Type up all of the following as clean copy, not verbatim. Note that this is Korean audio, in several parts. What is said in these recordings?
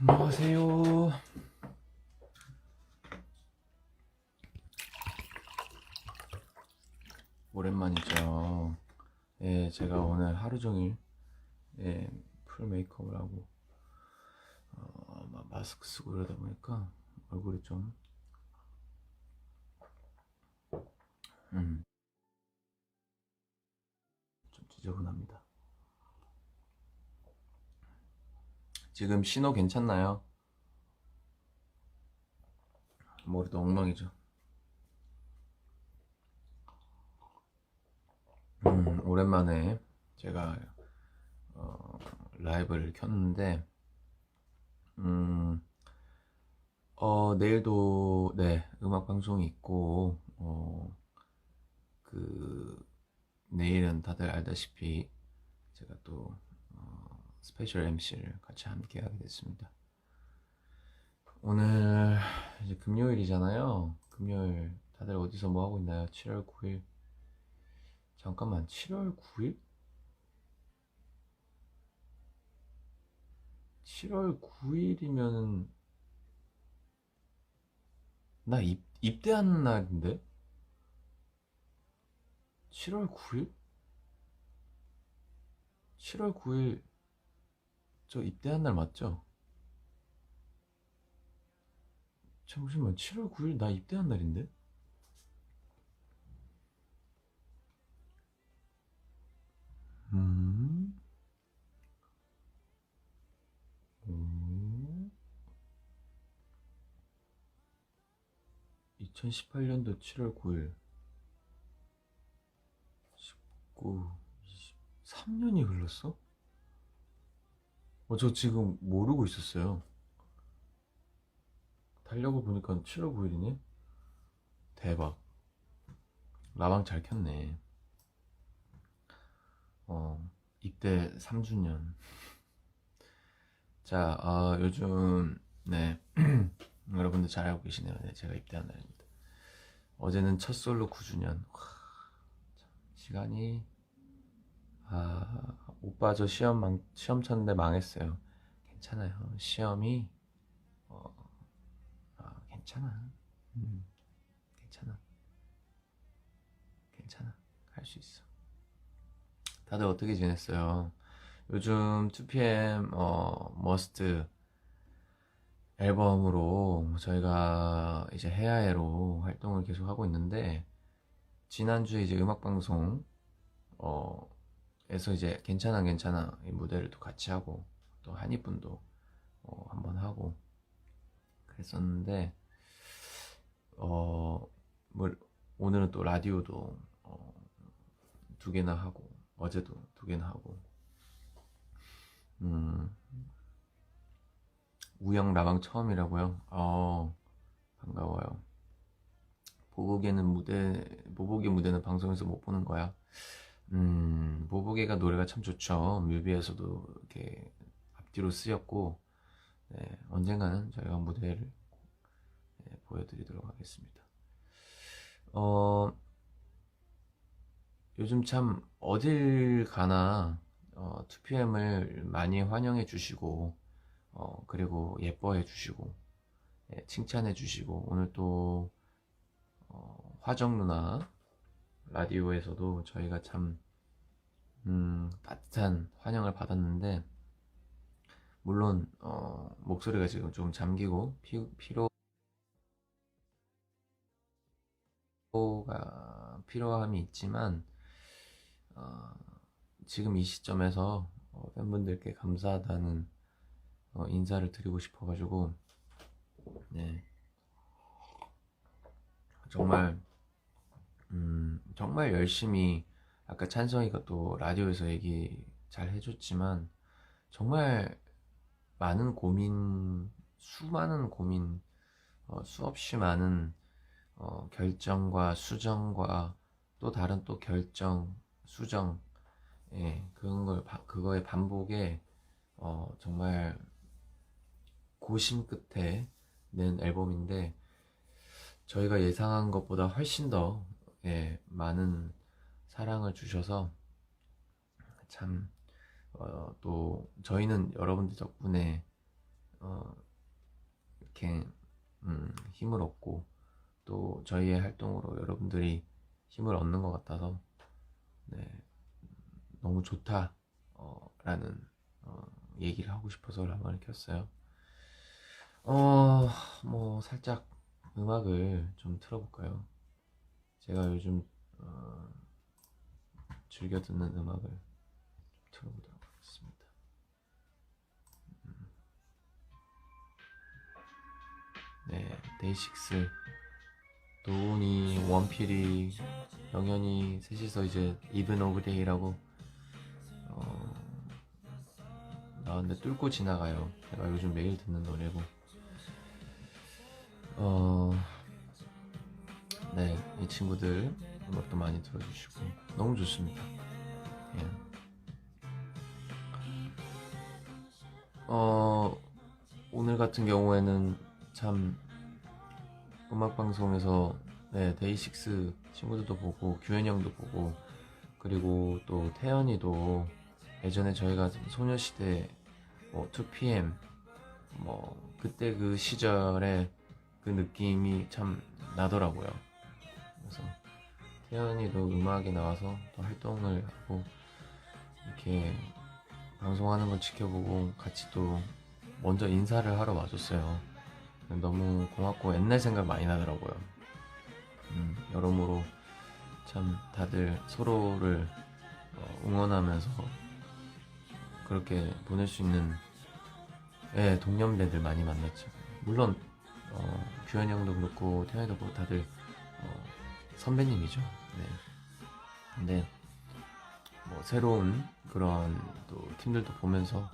안녕하세요. 오랜만이죠. 예, 제가 오늘 하루 종일 풀 메이크업을 하고 마스크 쓰고 이러다 보니까 얼굴이 음, 좀 지저분합니다. 지금 신호 괜찮나요? 머리도 엉망이죠. 오랜만에 제가 라이브를 켰는데 음, 내일도 네 음악 방송이 있고 그 내일은 다들 알다시피 제가 또 스페셜 MC를 같이 함께 하게 됐습니다. 오늘 이제 금요일이잖아요. 금요일 다들 어디서 뭐 하고 있나요? 7월 9일. 잠깐만, 7월 9일? 7월 9일이면은 나 입대하는 날인데? 7월 9일? 7월 9일 저 입대한 날 맞죠? 잠시만, 7월 9일 나 입대한 날인데? 음? 오? 2018년도 7월 9일 19, 20, 3년이 흘렀어? 저 지금 모르고 있었어요. 달려고 보니까 7월 9일이네? 대박. 라방 잘 켰네. 입대 3주년. 자, 요즘, 네. 여러분들 잘 알고 계시네요. 네, 제가 입대한 날입니다. 어제는 첫 솔로 9주년. 시간이, 오빠 저 시험 쳤는데 망했어요. 괜찮아요. 시험이, 어, 괜찮아. 괜찮아. 괜찮아. 할 수 있어. 다들 어떻게 지냈어요? 요즘 2PM 머스트 앨범으로 저희가 이제 해야해로 활동을 계속 하고 있는데 지난주에 이제 음악방송 에서 이제 괜찮아 괜찮아 이 무대를 또 같이 하고 또 한이분도 한번 하고 그랬었는데 어, 뭐 오늘은 또 라디오도 2개나 하고 어제도 2개나 하고 음, 우영 라방 처음이라고요? 반가워요. 보복의 무대는 방송에서 못 보는 거야. 보복이가 노래가 참 좋죠. 뮤비에서도 이렇게 앞뒤로 쓰였고, 네, 언젠가는 저희가 무대를 보여드리도록 하겠습니다. 어, 요즘 참 어딜 가나 2PM을 많이 환영해 주시고, 그리고 예뻐해 주시고, 칭찬해 주시고, 오늘 또 화정 누나 라디오에서도 저희가 참 따뜻한 환영을 받았는데 물론 목소리가 지금 좀 잠기고 피로함이 있지만 어, 지금 이 시점에서 팬분들께 감사하다는 인사를 드리고 싶어가지고 네 정말 정말 열심히 아까 찬성이가 또 라디오에서 얘기 잘 해줬지만 정말 많은 고민, 수많은 고민, 수없이 많은 결정과 수정과 또 다른 또 결정, 수정, 그거의 반복에 정말 고심 끝에 낸 앨범인데 저희가 예상한 것보다 훨씬 더 많은 사랑을 주셔서 참 또 저희는 여러분들 덕분에 이렇게 힘을 얻고 또 저희의 활동으로 여러분들이 힘을 얻는 것 같아서 네, 너무 좋다 라는 얘기를 하고 싶어서 라방을 켰어요. 뭐 살짝 음악을 좀 틀어볼까요? 제가 요즘 즐겨 듣는 음악을 좀 틀어보도록 하겠습니다. 네, 데이식스, 도훈이, 원필이, 영현이 셋이서 이제 Even of Day라고 나왔는데 뚫고 지나가요. 제가 요즘 매일 듣는 노래고 네, 이 친구들 음악도 많이 들어주시고 너무 좋습니다. 예. 오늘 같은 경우에는 참 음악방송에서 네, 데이식스 친구들도 보고 규현이 형도 보고 그리고 또 태연이도 예전에 저희가 소녀시대 뭐 2PM 뭐 그때 그 시절의 그 느낌이 참 나더라고요. 그래서 태연이도 음악에 나와서 또 활동을 하고 이렇게 방송하는 걸 지켜보고 같이 또 먼저 인사를 하러 와줬어요. 너무 고맙고 옛날 생각 많이 나더라고요. 여러모로 참 다들 서로를 응원하면서 그렇게 보낼 수 있는 동년배들 많이 만났죠. 물론 규현이 형도 그렇고 태현이도 그렇고 다들 선배님이죠. 네. 근데 뭐 새로운 그런 또 팀들도 보면서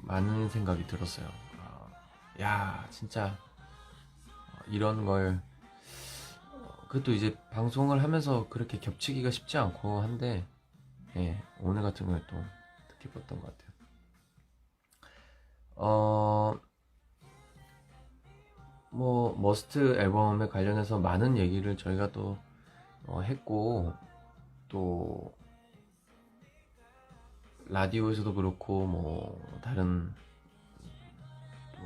많은 생각이 들었어요. 야 진짜 이런 걸 그것도 이제 방송을 하면서 그렇게 겹치기가 쉽지 않고 한데 오늘 같은 걸 또 느껴봤던 것 같아요. 뭐 머스트 앨범에 관련해서 많은 얘기를 저희가 또 했고 또 라디오에서도 그렇고 뭐 다른 또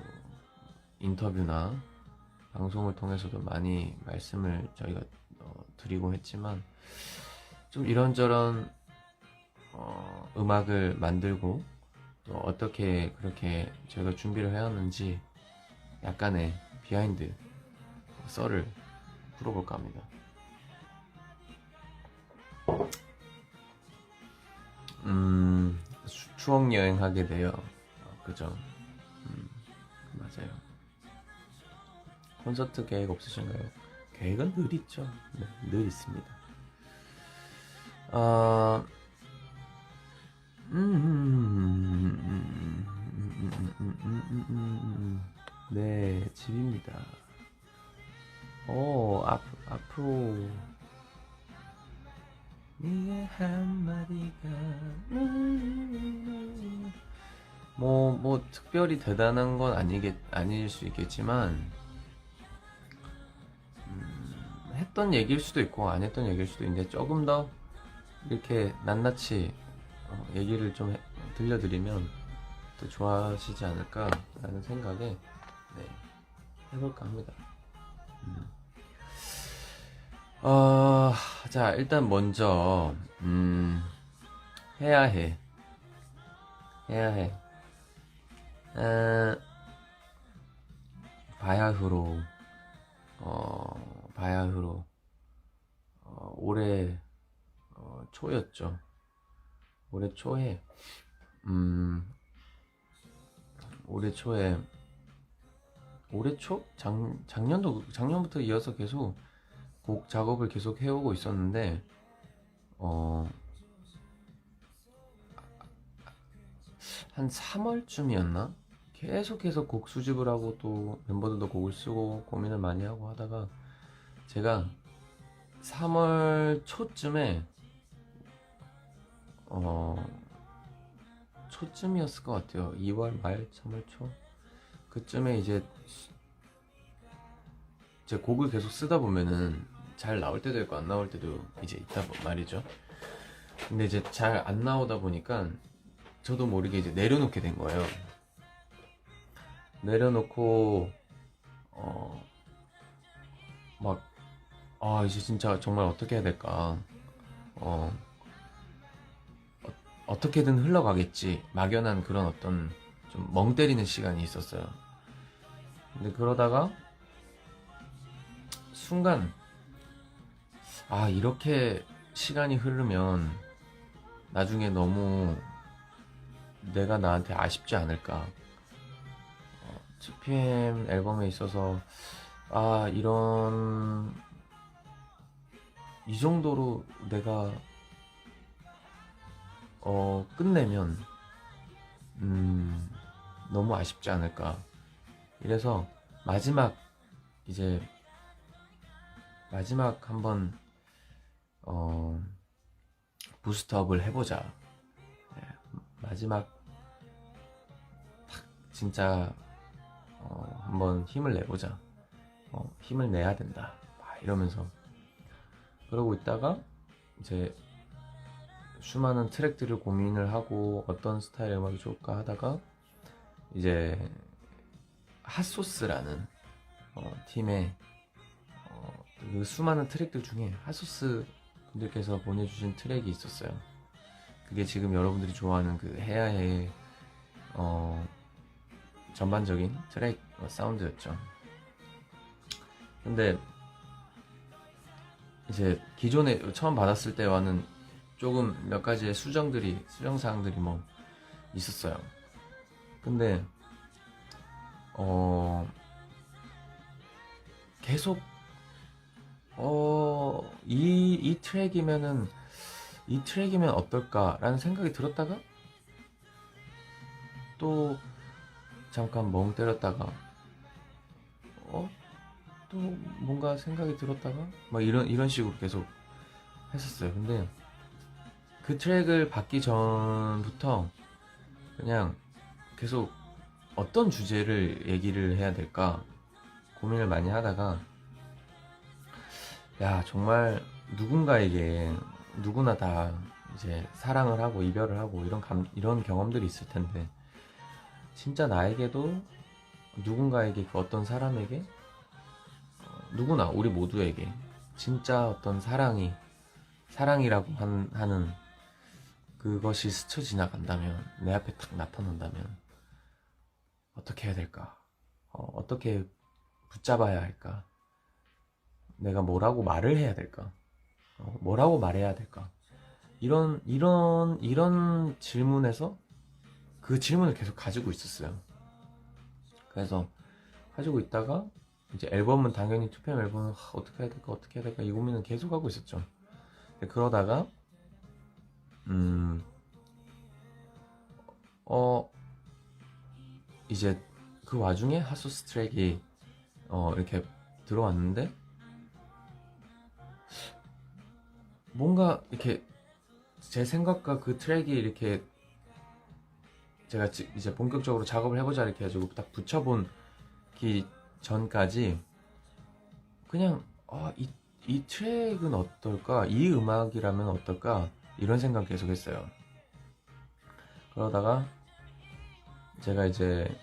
인터뷰나 방송을 통해서도 많이 말씀을 저희가 드리고 했지만 좀 이런저런 음악을 만들고 또 어떻게 그렇게 저희가 준비를 해왔는지 약간의 비하인드 썰을 풀어볼까 합니다. 추억 여행하게 돼요. 그죠? 맞아요. 콘서트 계획 없으신가요? 계획은 늘 있죠. 네, 늘 있습니다. 네, 집입니다. 앞으로 네의 한마디가 뭐 특별히 대단한 건 아닐 수 있겠지만 했던 얘기일 수도 있고 안 했던 얘기일 수도 있는데 조금 더 이렇게 낱낱이 얘기를 좀 들려드리면 더 좋아하시지 않을까 라는 생각에 해볼까 합니다. 자 일단 먼저 해야 해 바야흐로 올해 초였죠. 올해 초에 작년부터 이어서 계속 곡 작업을 계속 해오고 있었는데 한 3월쯤이었나? 계속해서 곡 수집을 하고 또 멤버들도 곡을 쓰고 고민을 많이 하고 하다가 제가 3월 초쯤에 초쯤이었을 것 같아요. 2월 말, 3월 초 그쯤에 이제 제 곡을 계속 쓰다 보면은 잘 나올 때도 있고 안 나올 때도 이제 있다 말이죠. 근데 이제 잘 안 나오다 보니까 저도 모르게 이제 내려놓게 된 거예요. 내려놓고 막 이제 진짜 정말 어떻게 해야 될까, 어, 어떻게든 흘러가겠지 막연한 그런 어떤 좀 멍 때리는 시간이 있었어요. 근데 그러다가 순간 이렇게 시간이 흐르면 나중에 너무 내가 나한테 아쉽지 않을까. 2PM 앨범에 있어서 이런 이 정도로 내가 끝내면 너무 아쉽지 않을까. 이래서 이제 마지막 한번 부스트업을 해보자. 마지막 딱 진짜 한번 힘을 내보자. 힘을 내야 된다. 이러면서 그러고 있다가 이제 수많은 트랙들을 고민을 하고 어떤 스타일의 음악이 좋을까 하다가 이제 핫소스라는 팀의 그 수많은 트랙들 중에 핫소스 분들께서 보내주신 트랙이 있었어요. 그게 지금 여러분들이 좋아하는 그 해야의 전반적인 트랙 사운드였죠. 근데 이제 기존에 처음 받았을 때와는 조금 몇 가지의 수정사항들이 뭐 있었어요. 근데 계속 이 트랙이면 어떨까라는 생각이 들었다가 또 잠깐 멍 때렸다가 또 뭔가 생각이 들었다가 막 이런 식으로 계속 했었어요. 근데 그 트랙을 받기 전부터 그냥 계속 어떤 주제를 얘기를 해야 될까 고민을 많이 하다가 정말 누군가에게 누구나 다 이제 사랑을 하고 이별을 하고 이런 경험들이 있을 텐데 진짜 나에게도 누군가에게 그 어떤 사람에게 누구나 우리 모두에게 진짜 어떤 사랑이라고 하는 그것이 스쳐 지나간다면 내 앞에 딱 나타난다면 어떻게 해야 될까? 어떻게 붙잡아야 할까? 내가 뭐라고 말을 해야 될까? 뭐라고 말해야 될까? 이런 질문에서 그 질문을 계속 가지고 있었어요. 그래서 가지고 있다가 이제 앨범은 당연히 2PM 앨범은 어떻게 해야 될까 이 고민은 계속 하고 있었죠. 그러다가 이제 그 와중에 핫소스 트랙이 이렇게 들어왔는데 뭔가 이렇게 제 생각과 그 트랙이 이렇게 제가 이제 본격적으로 작업을 해보자 이렇게 해가지고 딱 붙여본기 전까지 그냥 이 트랙은 어떨까? 이 음악이라면 어떨까? 이런 생각 계속 했어요. 그러다가 제가 이제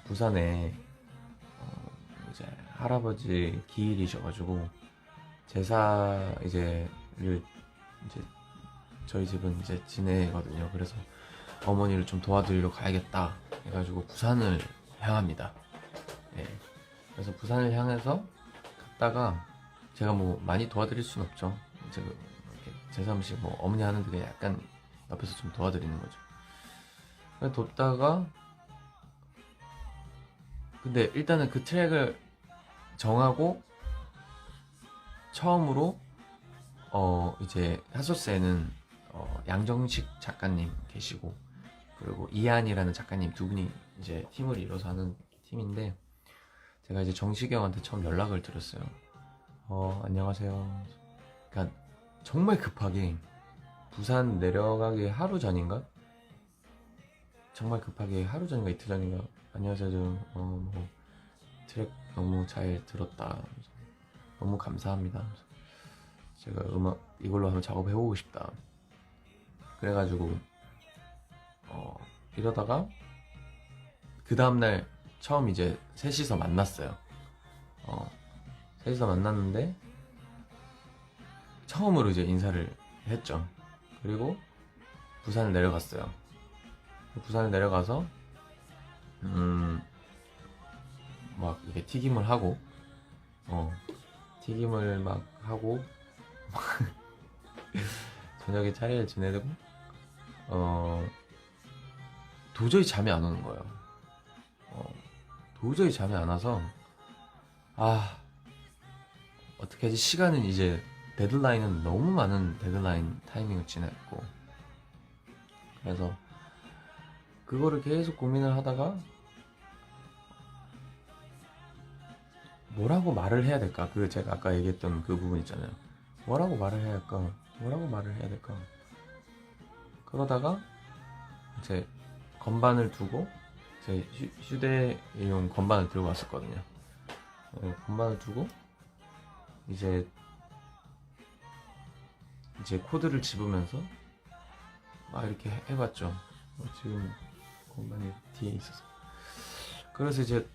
부산에 이제 할아버지 기일이셔가지고 제사 이제 저희 집은 이제 지내거든요. 그래서 어머니를 좀 도와드리러 가야겠다 해가지고 부산을 향합니다. 네. 그래서 부산을 향해서 갔다가 제가 뭐 많이 도와드릴 순 없죠. 이제 이렇게 제사 음식 뭐 어머니 하는데 그냥 약간 옆에서 좀 도와드리는 거죠. 그래서 돕다가 근데 일단은 그 트랙을 정하고 처음으로 이제 핫소스에는 양정식 작가님 계시고 그리고 이한이라는 작가님 두 분이 이제 팀을 이뤄서 하는 팀인데 제가 이제 정식이 형한테 처음 연락을 드렸어요. 안녕하세요. 그러니까 정말 급하게 부산 내려가기 하루 전인가? 정말 급하게 하루 전인가 이틀 전인가 안녕하세요. 뭐 트랙 너무 잘 들었다. 너무 감사합니다. 제가 음악 이걸로 한번 작업해보고 싶다. 그래가지고 이러다가 그 다음날 처음 이제 셋이서 만났어요. 셋이서 만났는데 처음으로 이제 인사를 했죠. 그리고 부산을 내려갔어요. 부산을 내려가서 막 이렇게 튀김을 하고 튀김을 막 하고 저녁에 차례를 지내고 도저히 잠이 안 오는 거예요. 도저히 잠이 안 와서 어떻게 하지? 시간은 이제 데드라인은 너무 많은 데드라인 타이밍을 지냈고, 그래서 그거를 계속 고민을 하다가 뭐라고 말을 해야 될까? 그 제가 아까 얘기했던 그 부분 있잖아요. 뭐라고 말을 해야 할까? 뭐라고 말을 해야 될까? 그러다가 이제 건반을 두고 제 휴대용 건반을 들고 왔었거든요. 건반을 두고 이제 코드를 집으면서 막 이렇게 해봤죠. 지금 건반이 뒤에 있어서. 그래서 이제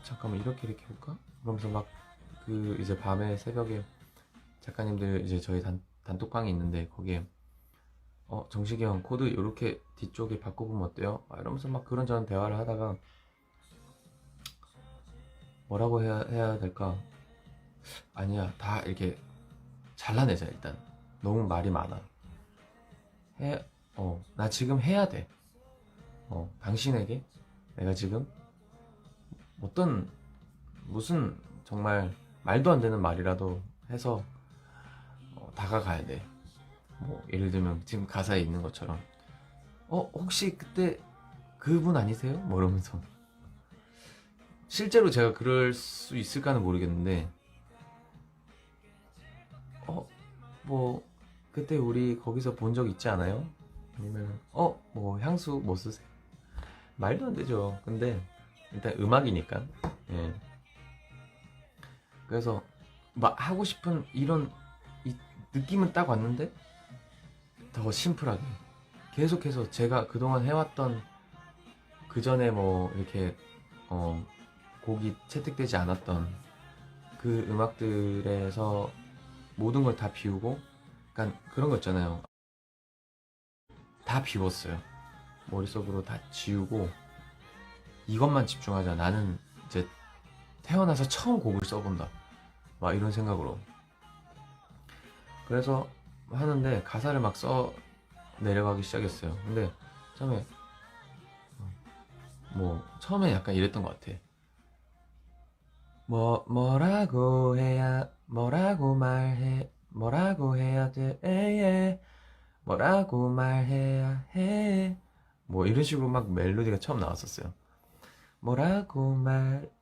잠깐만 이렇게 해볼까? 그러면서 막 그 이제 밤에 새벽에 작가님들 이제 저희 단톡방이 있는데 거기에 정식이 형 코드 이렇게 뒤쪽에 바꿔보면 어때요? 이러면서 막 그런저런 대화를 하다가 뭐라고 해야 될까? 아니야, 다 이렇게 잘라내자. 일단 너무 말이 많아. 나 지금 해야 돼. 당신에게 내가 지금 무슨 정말 말도 안 되는 말이라도 해서 다가가야 돼. 뭐 예를 들면 지금 가사에 있는 것처럼 혹시 그때 그분 아니세요? 뭐 이러면서 실제로 제가 그럴 수 있을까는 모르겠는데 뭐 그때 우리 거기서 본 적 있지 않아요? 아니면 뭐 향수 뭐 쓰세요? 말도 안 되죠. 근데 일단 음악이니까. 예. 그래서 막 하고 싶은 이런 이 느낌은 딱 왔는데 더 심플하게 계속해서 제가 그동안 해왔던 그 전에 뭐 이렇게 곡이 채택되지 않았던 그 음악들에서 모든 걸 다 비우고, 약간 그런 거 있잖아요. 다 비웠어요. 머릿속으로 다 지우고 이것만 집중하자. 나는 이제 태어나서 처음 곡을 써본다. 막 이런 생각으로. 그래서 하는데 가사를 막 써 내려가기 시작했어요. 근데 처음에 약간 이랬던 것 같아. 뭐라고 해야 돼? 뭐라고 말해야 해? 뭐 이런 식으로 막 멜로디가 처음 나왔었어요. 뭐라고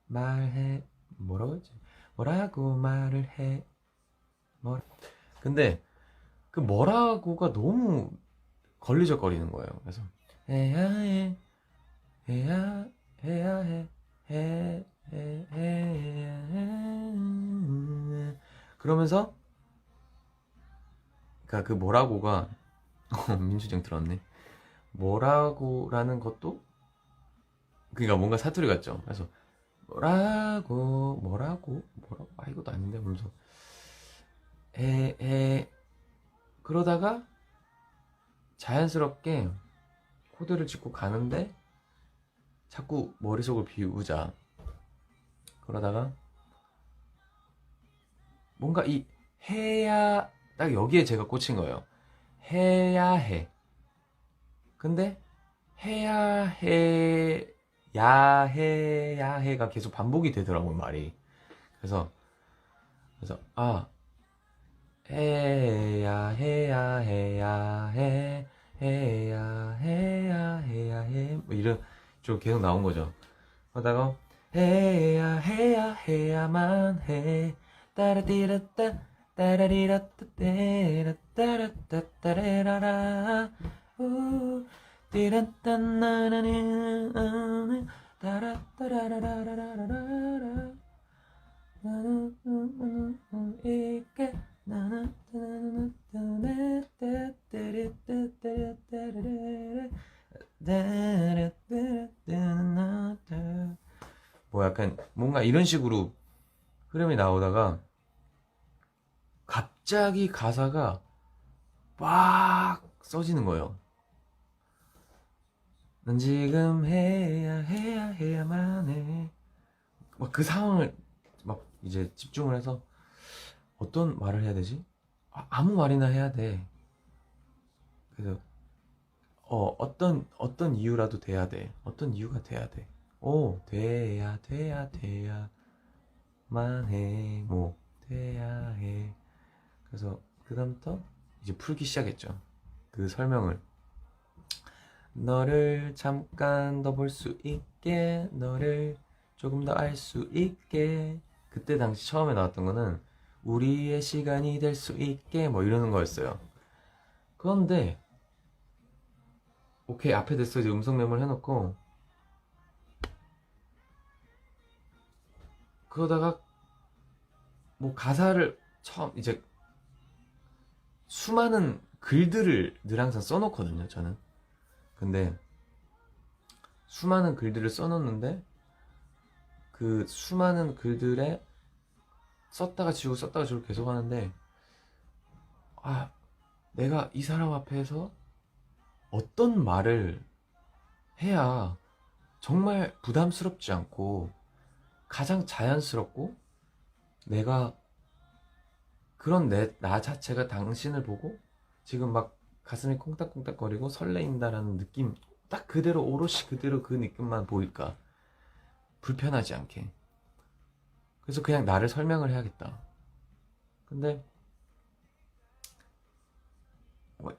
말해? 뭐라고 했지? 뭐라고 말을 해? 근데 그 뭐라고가 너무 걸리적거리는 거예요. 그래서 해야 해, 해야 해, 그러면서 그 뭐라고가 민주정 들었네. 뭐라고라는 것도 그러니까 뭔가 사투리 같죠. 그래서 뭐라고 이것도 아닌데 하면서 그러다가 자연스럽게 코드를 짚고 가는데 자꾸 머릿속을 비우자. 그러다가 뭔가 이 해야 딱 여기에 제가 꽂힌 거예요. 해야 해. 근데 해야 해, 야해가 계속 반복이 되더라고요, 말이. 그래서 해야 해 뭐 이런 좀 계속 나온 거죠. 하다가 해야만 해 따라디라따 따라리라따 따라따 따라라라 띠란따 나나니 따라따라라라라라라 이게 나나 약간 뭔가 이런 식으로 흐름이 나오다가 갑자기 가사가 막 써지는 거예요. 난 지금 해야만 해. 막 그 상황을 막 이제 집중을 해서 어떤 말을 해야 되지? 아무 말이나 해야 돼. 그래서 어떤 이유라도 돼야 돼. 어떤 이유가 돼야 돼. 돼야만 해. 뭐 돼야 해. 그래서 그 다음부터 이제 풀기 시작했죠. 그 설명을. 너를 잠깐 더 볼 수 있게, 너를 조금 더 알 수 있게. 그때 당시 처음에 나왔던 거는 우리의 시간이 될 수 있게 뭐 이러는 거였어요. 그런데 오케이, 앞에 됐어. 이제 음성 메모를 해놓고 그러다가 뭐 가사를 처음 이제 수많은 글들을 늘 항상 써놓거든요, 저는. 근데 수많은 글들을 써놓는데 그 수많은 글들에 썼다가 지우고 계속 하는데, 내가 이 사람 앞에서 어떤 말을 해야 정말 부담스럽지 않고 가장 자연스럽고 내가 그런 나 자체가 당신을 보고 지금 막 가슴이 콩닥콩닥거리고 설레인다라는 느낌, 딱 그대로 오롯이 그대로 그 느낌만 보일까, 불편하지 않게. 그래서 그냥 나를 설명을 해야겠다. 근데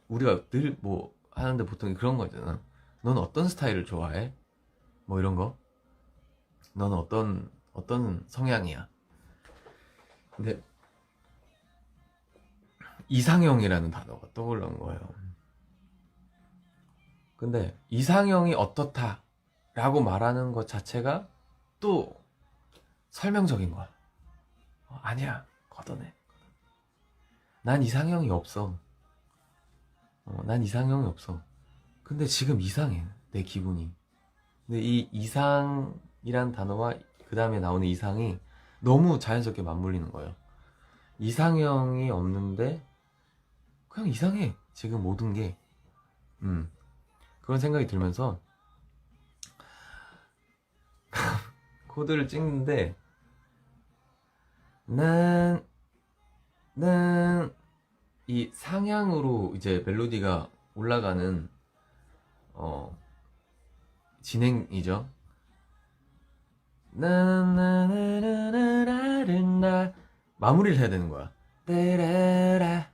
우리가 늘 뭐 하는데 보통 그런 거 있잖아. 넌 어떤 스타일을 좋아해? 뭐 이런 거. 너는 어떤 성향이야? 근데 이상형이라는 단어가 떠올른 거예요. 근데 이상형이 어떻다 라고 말하는 것 자체가 또 설명적인 거야. 아니야, 걷어내. 난 이상형이 없어. 난 이상형이 없어. 근데 지금 이상해, 내 기분이. 근데 이 이상이란 단어와 그 다음에 나오는 이상이 너무 자연스럽게 맞물리는 거예요. 이상형이 없는데 그냥 이상해, 지금 모든 게. 그런 생각이 들면서 코드를 찍는데 난 이 상향으로 이제 멜로디가 올라가는 진행이죠. 나나나나나나나 마무리를 해야 되는 거야. 따라라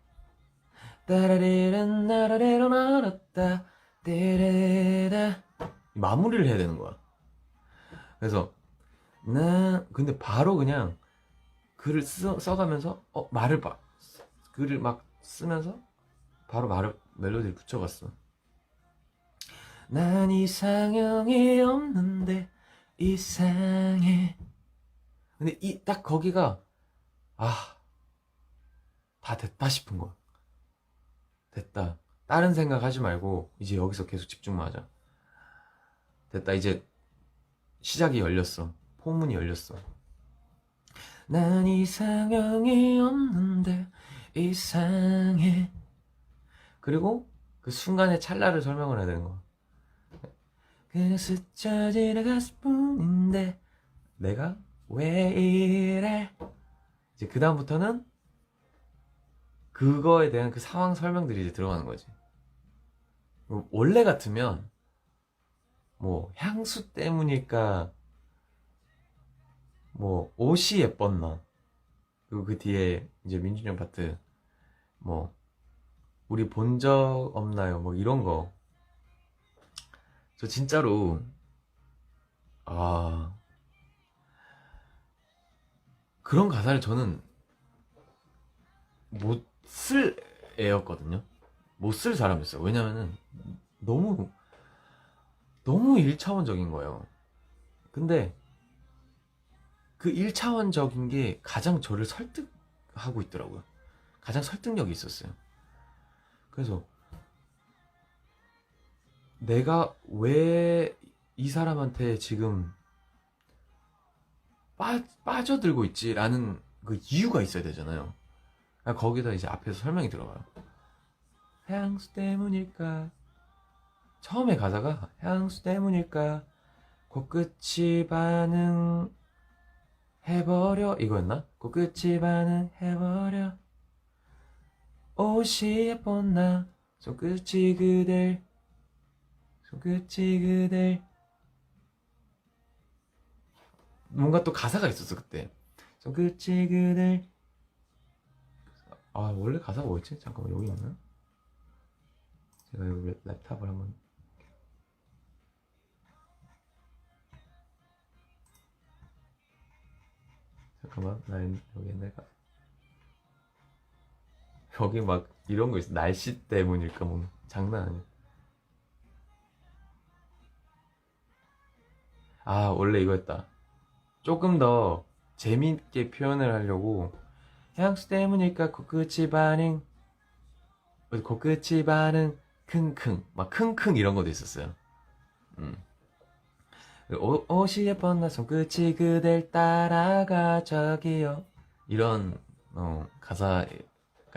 따라리란나라리라나라따 따라라 마무리를 해야 되는 거야. 그래서 근데 바로 그냥 글을 써가면서 말을 글을 막 쓰면서 바로 멜로디를 붙여갔어. 난 이상형이 없는데 이상해. 근데 딱 거기가 다 됐다 싶은 거야. 됐다. 다른 생각 하지 말고 이제 여기서 계속 집중만 하자. 됐다. 이제 시작이 열렸어. 포문이 열렸어. 난 이상형이 없는데 이상해. 그리고 그 순간의 찰나를 설명을 해야 되는 거야. 그냥 스쳐 지나갔을 뿐인데 내가 왜 이래. 이제 그 다음부터는 그거에 대한 그 상황 설명들이 이제 들어가는 거지. 원래 같으면 뭐 향수 때문일까, 뭐 옷이 예뻤나, 그리고 그 뒤에 이제 민준이 형 파트 뭐 우리 본 적 없나요, 뭐 이런 거. 저 진짜로 그런 가사를 저는 못 쓸 애였거든요. 못 쓸 사람이었어요. 왜냐면은 너무 1차원적인 거예요. 근데 그 1차원적인 게 가장 저를 설득하고 있더라고요. 가장 설득력이 있었어요. 그래서 내가 왜 이 사람한테 지금 빠져들고 있지라는 그 이유가 있어야 되잖아요. 거기다 이제 앞에서 설명이 들어가요. 향수 때문일까? 처음에 가사가 향수 때문일까? 코끝이 반응해버려 이거였나? 코끝이 반응해버려 옷이 예쁜 나 손끝이 그댈 뭔가 또 가사가 있었어 그때. 손끝이 그댈. 아 원래 가사가 뭐였지? 잠깐만 여기 있나? 제가 여기 랩탑을 한번. 잠깐만 나 여기 옛날 가사. 여기 막 이런 거 있어. 날씨 때문일까 뭐 장난 아니야. 아 원래 이거였다. 조금 더 재미있게 표현을 하려고 향수 때문일까 코끝이 반응 킁킁 막 킁킁 이런 것도 있었어요. 음. 옷이 예쁜 나 손끝이 그댈 따라가 저기요 이런 가사가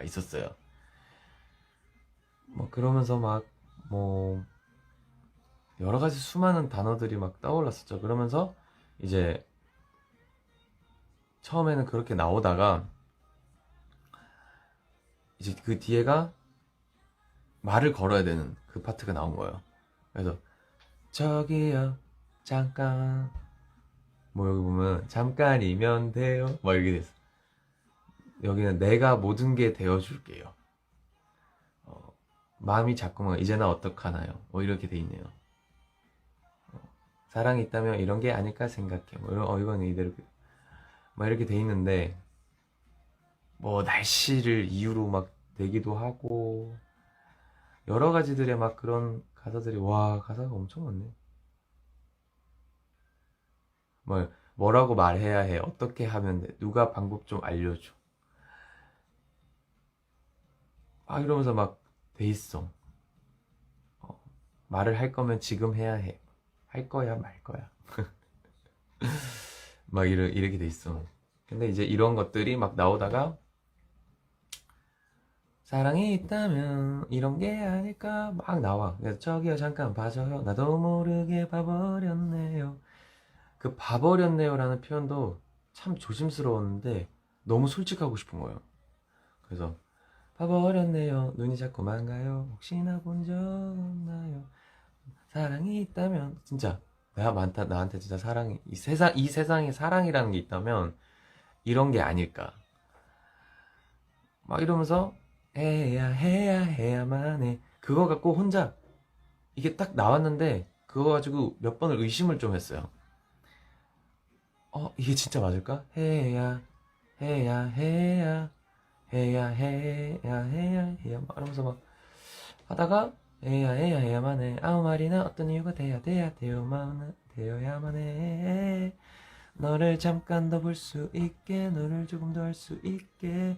있었어요. 뭐 그러면서 막 뭐 여러 가지 수많은 단어들이 막 떠올랐었죠. 그러면서 이제 처음에는 그렇게 나오다가 이제 그 뒤에가 말을 걸어야 되는 그 파트가 나온 거예요. 그래서 저기요 잠깐 뭐 여기 보면 잠깐이면 돼요 막 이렇게 됐어. 여기는 내가 모든 게 되어줄게요. 마음이 자꾸만 이제 나 어떡하나요 뭐 이렇게 돼 있네요. 사랑이 있다면 이런 게 아닐까 생각해 뭐 이건 이대로 막 이렇게 돼 있는데 뭐 날씨를 이유로 막 되기도 하고 여러 가지들의 막 그런 가사들이 와 가사가 엄청 많네. 뭐라고 말해야 해 어떻게 하면 돼 누가 방법 좀 알려줘 막 이러면서 막 돼 있어. 말을 할 거면 지금 해야 해 할 거야 말 거야 막 이렇게 돼 있어. 근데 이제 이런 것들이 막 나오다가 사랑이 있다면 이런 게 아닐까 막 나와. 그래서 저기요 잠깐 봐줘요 나도 모르게 봐버렸네요. 그 봐버렸네요라는 표현도 참 조심스러웠는데 너무 솔직하고 싶은 거예요. 그래서 봐버렸네요 눈이 자꾸만 가요 혹시나 본 적 없나요 사랑이 있다면 진짜 내가 많다 나한테 진짜 사랑이 이 세상에 사랑이라는 게 있다면 이런 게 아닐까 막 이러면서 해야만 해 그거 갖고 혼자 이게 딱 나왔는데 그거 가지고 몇 번을 의심을 좀 했어요. 이게 진짜 맞을까? 해야 막 이러면서 막 하다가 해야만 해 아무 말이나 어떤 이유가 되어야만 해 너를 잠깐 더 볼 수 있게 너를 조금 더 할 수 있게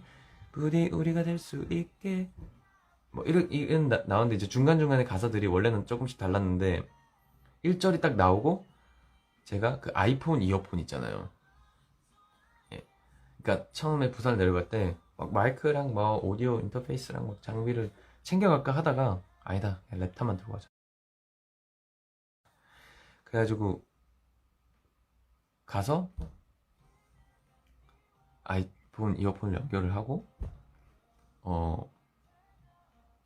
부디 우리가 될 수 있게 뭐 이런 나오는데 이제 중간중간에 가사들이 원래는 조금씩 달랐는데 1절이 딱 나오고 제가 그 아이폰 이어폰 있잖아요. 예. 그러니까 처음에 부산 내려갈 때 막 마이크랑 뭐 오디오 인터페이스랑 막 장비를 챙겨갈까 하다가 아니다 랩탑만 들고 가자. 그래가지고 가서 아이폰 이어폰을 연결을 하고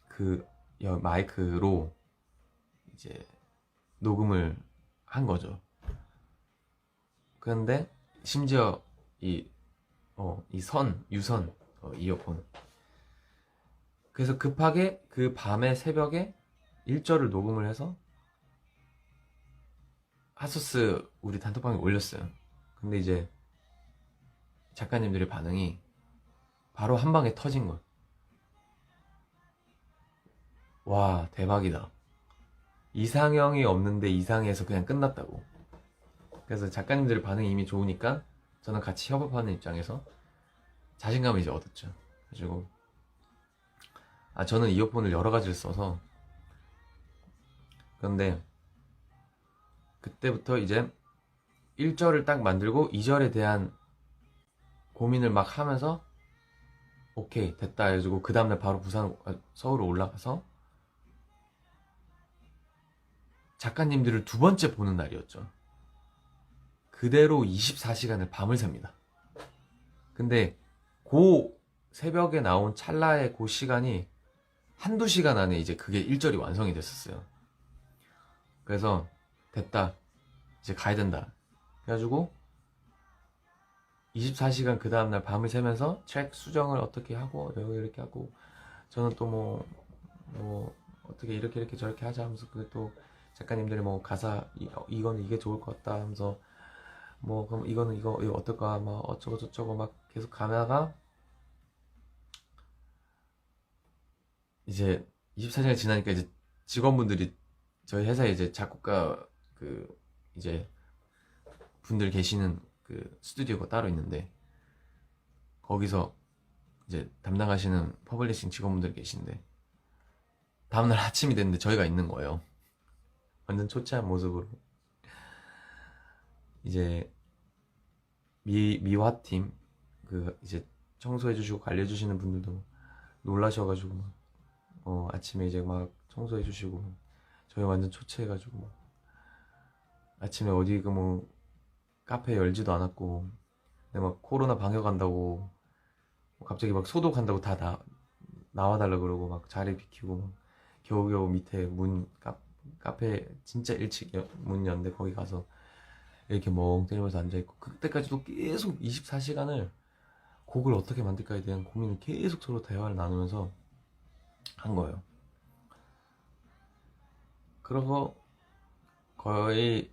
그 마이크로 이제 녹음을 한 거죠. 그런데 심지어 유선 이어폰. 그래서 급하게 그 밤에 새벽에 1절을 녹음을 해서 핫소스 우리 단톡방에 올렸어요. 근데 이제 작가님들의 반응이 바로 한 방에 터진 거야. 와 대박이다. 이상형이 없는데 이상해서 그냥 끝났다고. 그래서 작가님들의 반응이 이미 좋으니까 저는 같이 협업하는 입장에서 자신감을 이제 얻었죠. 그래가지고 저는 이어폰을 여러 가지를 써서 그런데 그때부터 이제 1절을 딱 만들고 2절에 대한 고민을 막 하면서 오케이 됐다 해가지고 그 다음날 바로 서울로 올라가서 작가님들을 두 번째 보는 날이었죠. 그대로 24시간을 밤을 샙니다. 근데 그 새벽에 나온 찰나의 그 시간이 한두 시간 안에 이제 그게 1절이 완성이 됐었어요. 그래서 됐다 이제 가야 된다 그래가지고 24시간 그 다음날 밤을 새면서 트랙 수정을 어떻게 하고 여기 이렇게 하고 저는 또 뭐 어떻게 이렇게 저렇게 하자 하면서 그게 또 작가님들이 뭐 가사 이거는 이게 좋을 것 같다 하면서 뭐 그럼 이거는 이거 어떨까 막 어쩌고 저쩌고 막 계속 가다가 이제 24시간 지나니까 이제 직원분들이 저희 회사에 이제 작곡가 그 이제 분들 계시는 그 스튜디오가 따로 있는데 거기서 이제 담당하시는 퍼블리싱 직원분들 계신데 다음날 아침이 됐는데 저희가 있는 거예요. 완전 초췌한 모습으로 이제 미화팀 그 이제 청소해주시고 관리해주시는 분들도 놀라셔가지고 아침에 이제 막 청소해주시고 저희 완전 초췌해가지고 아침에 어디 그 뭐 카페 열지도 않았고 근데 막 코로나 방역한다고 갑자기 막 소독한다고 다 나와달라 그러고 막 자리 비키고 막 겨우겨우 밑에 카페 진짜 일찍 문 연데 거기 가서 이렇게 멍 때리면서 앉아있고 그때까지도 계속 24시간을 곡을 어떻게 만들까에 대한 고민을 계속 서로 대화를 나누면서 한 거예요. 그러고 거의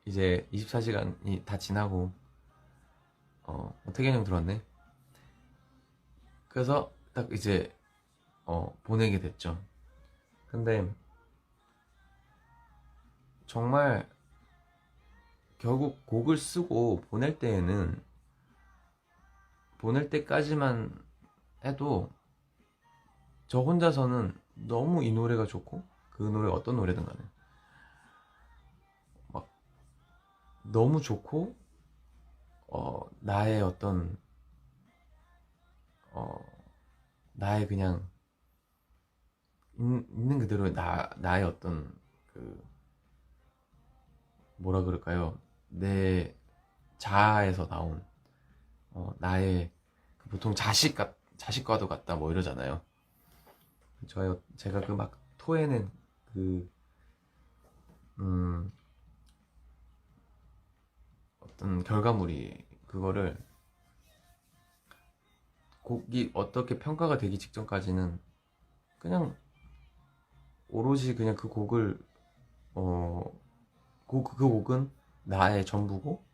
이제 24시간이 다 지나고 태견이 형 들어왔네. 그래서 딱 이제 보내게 됐죠. 근데 정말 결국 곡을 쓰고 보낼 때까지만 해도 저 혼자서는 너무 이 노래가 좋고 그 노래 어떤 노래든 간에 막 너무 좋고 나의 어떤 나의 그냥 있는 그대로 나의 어떤 그 뭐라 그럴까요? 내 자아에서 나온 나의 보통 자식과도 같다 뭐 이러잖아요. 제가 그 막 토해낸 그 어떤 결과물이 그거를 곡이 어떻게 평가가 되기 직전까지는 그냥 오로지 그냥 그 곡을 그 곡은 나의 전부고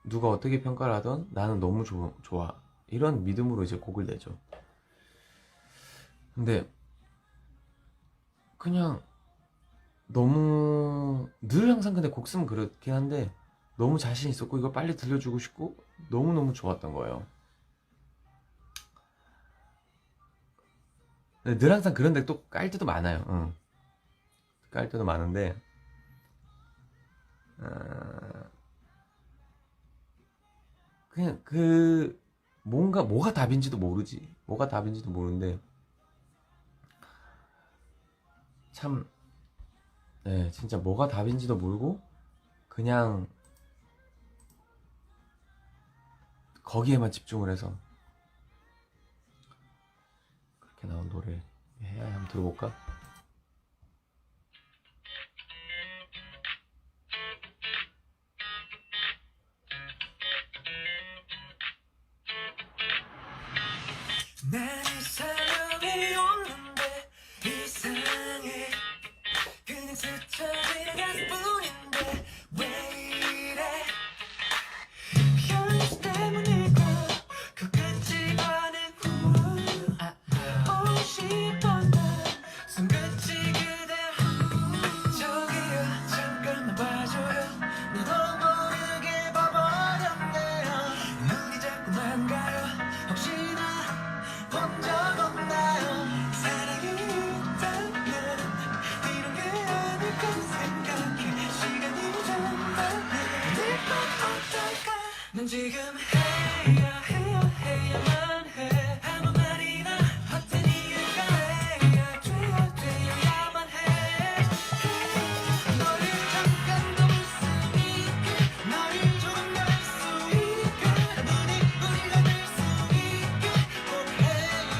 누가 어떻게 평가를 하던 나는 너무 좋아 이런 믿음으로 이제 곡을 내죠. 근데 그냥 너무 늘 항상 근데 곡 쓰면 그렇긴 한데 너무 자신 있었고 이걸 빨리 들려주고 싶고 너무너무 좋았던 거예요. 근데 늘 항상 그런데 또 깔 때도 많아요. 깔 때도 많은데 그냥 뭐가 답인지도 모르는데 참 네, 진짜 뭐가 답인지도 모르고 그냥 거기에만 집중을 해서 그렇게 나온 노래 해야 한번 들어볼까? 난 이상형이 없는데 이상해 그냥 스쳐 지나갈 뿐인데 왜 이래 현실 때문일까 끝까지 가는 후 오고 싶어 난 난 지금 해야만 해 아무 말이나 어떤 이유가 되어야만 해 너를 잠깐 더 볼 수 있게 너를 조금 더 알 수 있게 우리가 될 수 있게 꼭 해야만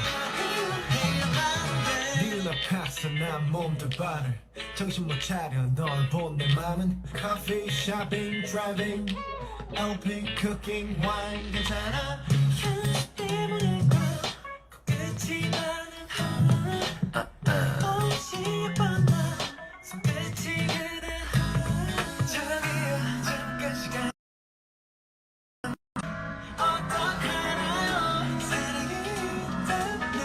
돼 네 눈앞에서 난 몸둘 바를 정신 못 차려 널 본 내 맘은 커피, 쇼핑, 드라이빙 LP, 쿠킹, 와인 괜찮아 현실 때문일까 꼭 끝이 나는 옷이 예뻤나 손끝이 그대 저기요 잠깐 시간 어떡하나요 사랑이 있다면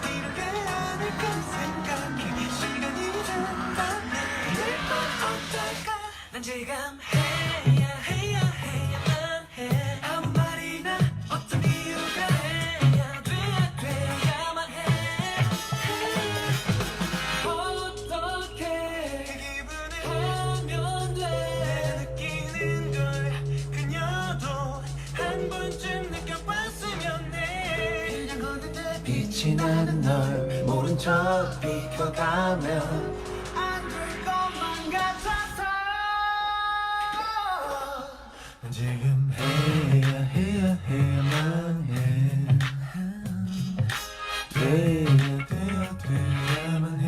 이렇게 않을까 생각해 시간이 된다면 내맘 어떨까 난 지금 해야만 해 아무 말이나 어떤 이유가 돼야만 해 어떻게 기분을 하면 돼 느끼는 걸 그녀도 한 번쯤 느껴봤으면 해 그냥 걷는데 빛이 나는 널 모른 척 비켜가면 안 될 것만 같아서 난 지금 해야만 해 돼야만 해 돼야만 해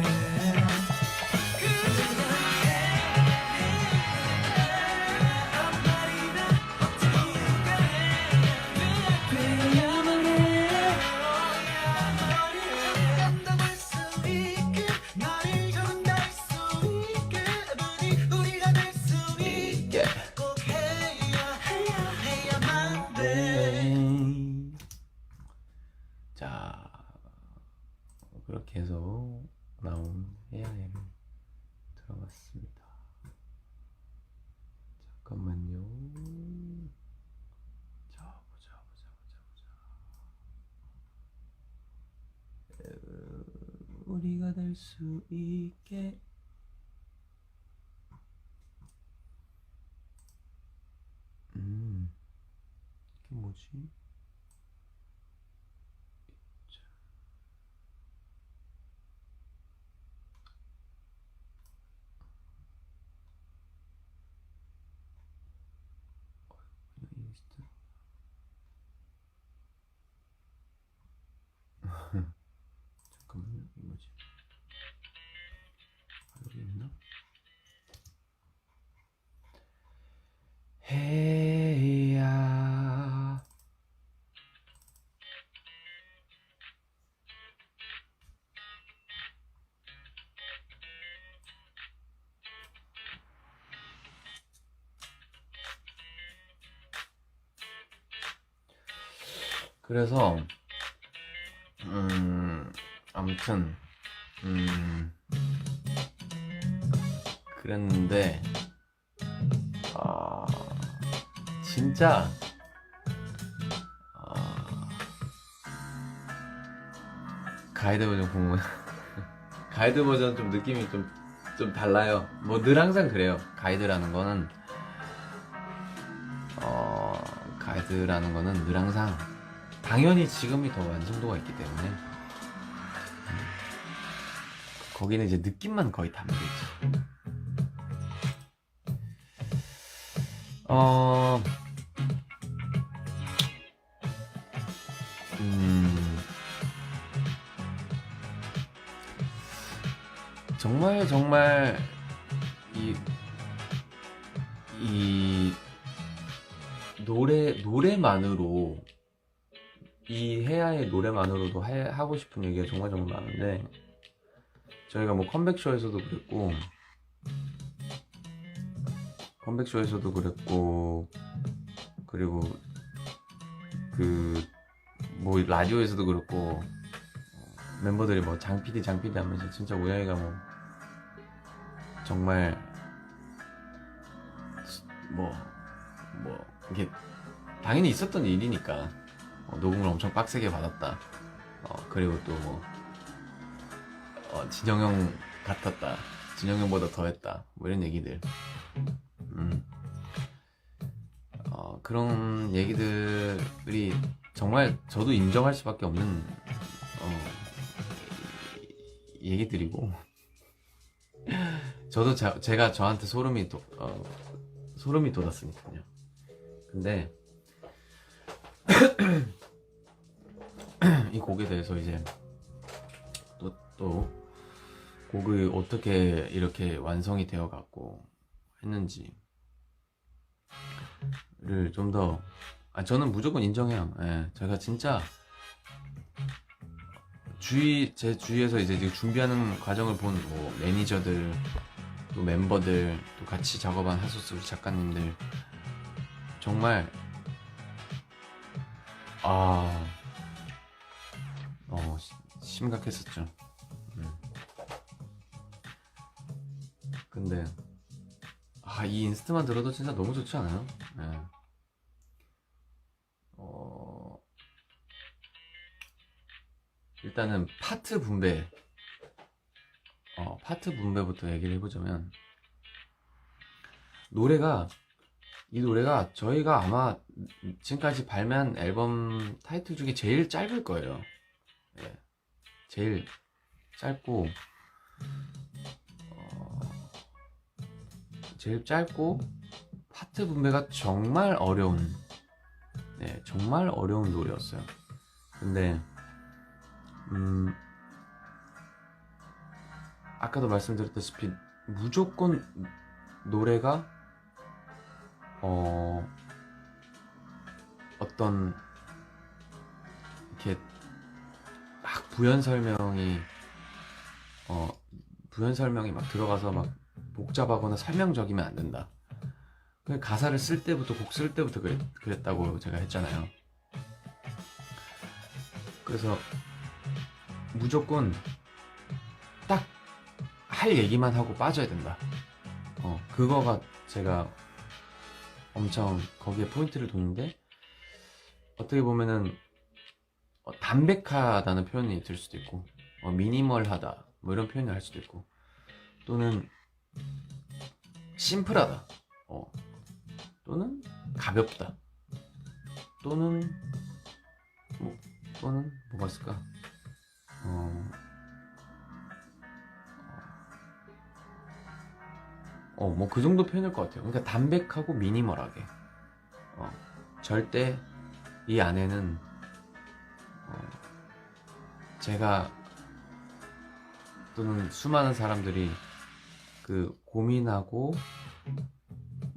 감당할 수 있게 너를 조금 더 알 수 있게 우리가 될 수 있게 꼭 해야만 돼 자, 그렇게 해서 나온 헤아엠 들어봤습니다. 잠깐만요. 자, 보자. 우리가 될 수 있게. 이게 뭐지? 인스타. 잠깐만요, 이게 뭐지? 여기 있나? 해야. 그래서 아무튼 그랬는데 진짜 가이드 버전 공부 가이드 버전 좀 느낌이 좀 달라요. 뭐 늘 항상 그래요. 가이드라는 거는 늘 항상 당연히 지금이 더 완성도가 있기 때문에 거기는 이제 느낌만 거의 담겨있죠. 정말 이 노래만으로 이 해야의 노래만으로도 하고 싶은 얘기가 정말 많은데 저희가 뭐 컴백쇼에서도 그리고 그 뭐 라디오에서도 그렇고 멤버들이 뭐 장PD 하면서 진짜 우영이가 뭐 정말 뭐 이게 당연히 있었던 일이니까 녹음을 엄청 빡세게 받았다. 그리고 또 뭐 진영형 같았다. 진영형보다 더했다. 뭐 이런 얘기들. 그런 얘기들이 정말 저도 인정할 수밖에 없는 얘기들이고 저도 제가 저한테 소름이 돋았으니까요. 근데 이 곡에 대해서 이제 또 곡이 어떻게 이렇게 완성이 되어 갖고 했는지를 좀 더 저는 무조건 인정해요. 예, 제가 진짜 제 주위에서 이제 지금 준비하는 과정을 본 뭐 매니저들 또 멤버들 또 같이 작업한 하소스 우리 작가님들 정말 심각했었죠. 근데 이 인스트만 들어도 진짜 너무 좋지 않아요? 네. 일단은 파트 분배부터 얘기를 해보자면 이 노래가 저희가 아마 지금까지 발매한 앨범 타이틀 중에 제일 짧을 거예요. 네. 제일 짧고 파트 분배가 정말 어려운 노래였어요. 근데 아까도 말씀드렸다시피 무조건 노래가 어떤 이렇게 막 부연 설명이 막 들어가서 막 복잡하거나 설명적이면 안 된다. 그냥 가사를 쓸 때부터 곡 쓸 때부터 그랬다고 제가 했잖아요. 그래서 무조건 딱 할 얘기만 하고 빠져야 된다. 그거가 제가 엄청 거기에 포인트를 뒀는데 어떻게 보면은 담백하다는 표현이 들 수도 있고 미니멀하다 뭐 이런 표현을 할 수도 있고 또는 심플하다 또는 가볍다 또는 뭐가 있을까? 뭐 그 정도 표현일 것 같아요. 그러니까 담백하고 미니멀하게. 절대 이 안에는 제가 또는 수많은 사람들이 그 고민하고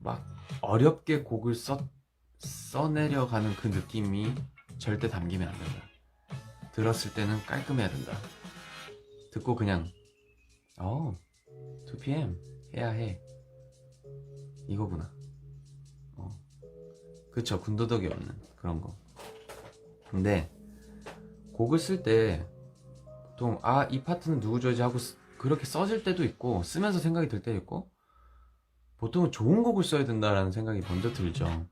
막 어렵게 곡을 써내려가는 그 느낌이 절대 담기면 안 된다. 들었을 때는 깔끔해야 된다. 듣고 그냥 2pm 해야 해 이거구나. 그쵸, 군더더기 없는 그런 거. 근데 곡을 쓸 때 보통 이 파트는 누구 줘야지 하고 그렇게 써질 때도 있고 쓰면서 생각이 들 때도 있고 보통은 좋은 곡을 써야 된다라는 생각이 먼저 들죠.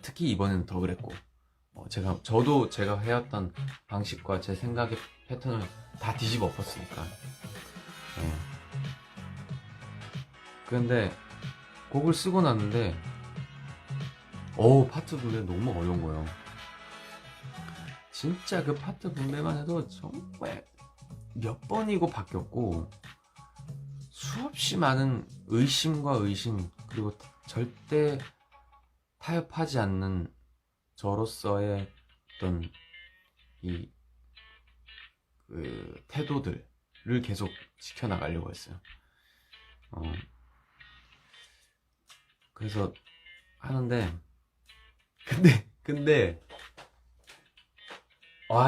특히 이번에는 더 그랬고 저도 제가 해왔던 방식과 제 생각의 패턴을 다 뒤집어 엎었으니까. 근데 곡을 쓰고 났는데 파트 분배 너무 어려운 거예요. 진짜 그 파트 분배만 해도 정말 몇 번이고 바뀌었고 수없이 많은 의심과 의심 그리고 절대 타협하지 않는 저로서의 어떤 그 태도들을 계속 지켜나가려고 했어요. 그래서 하는데 근데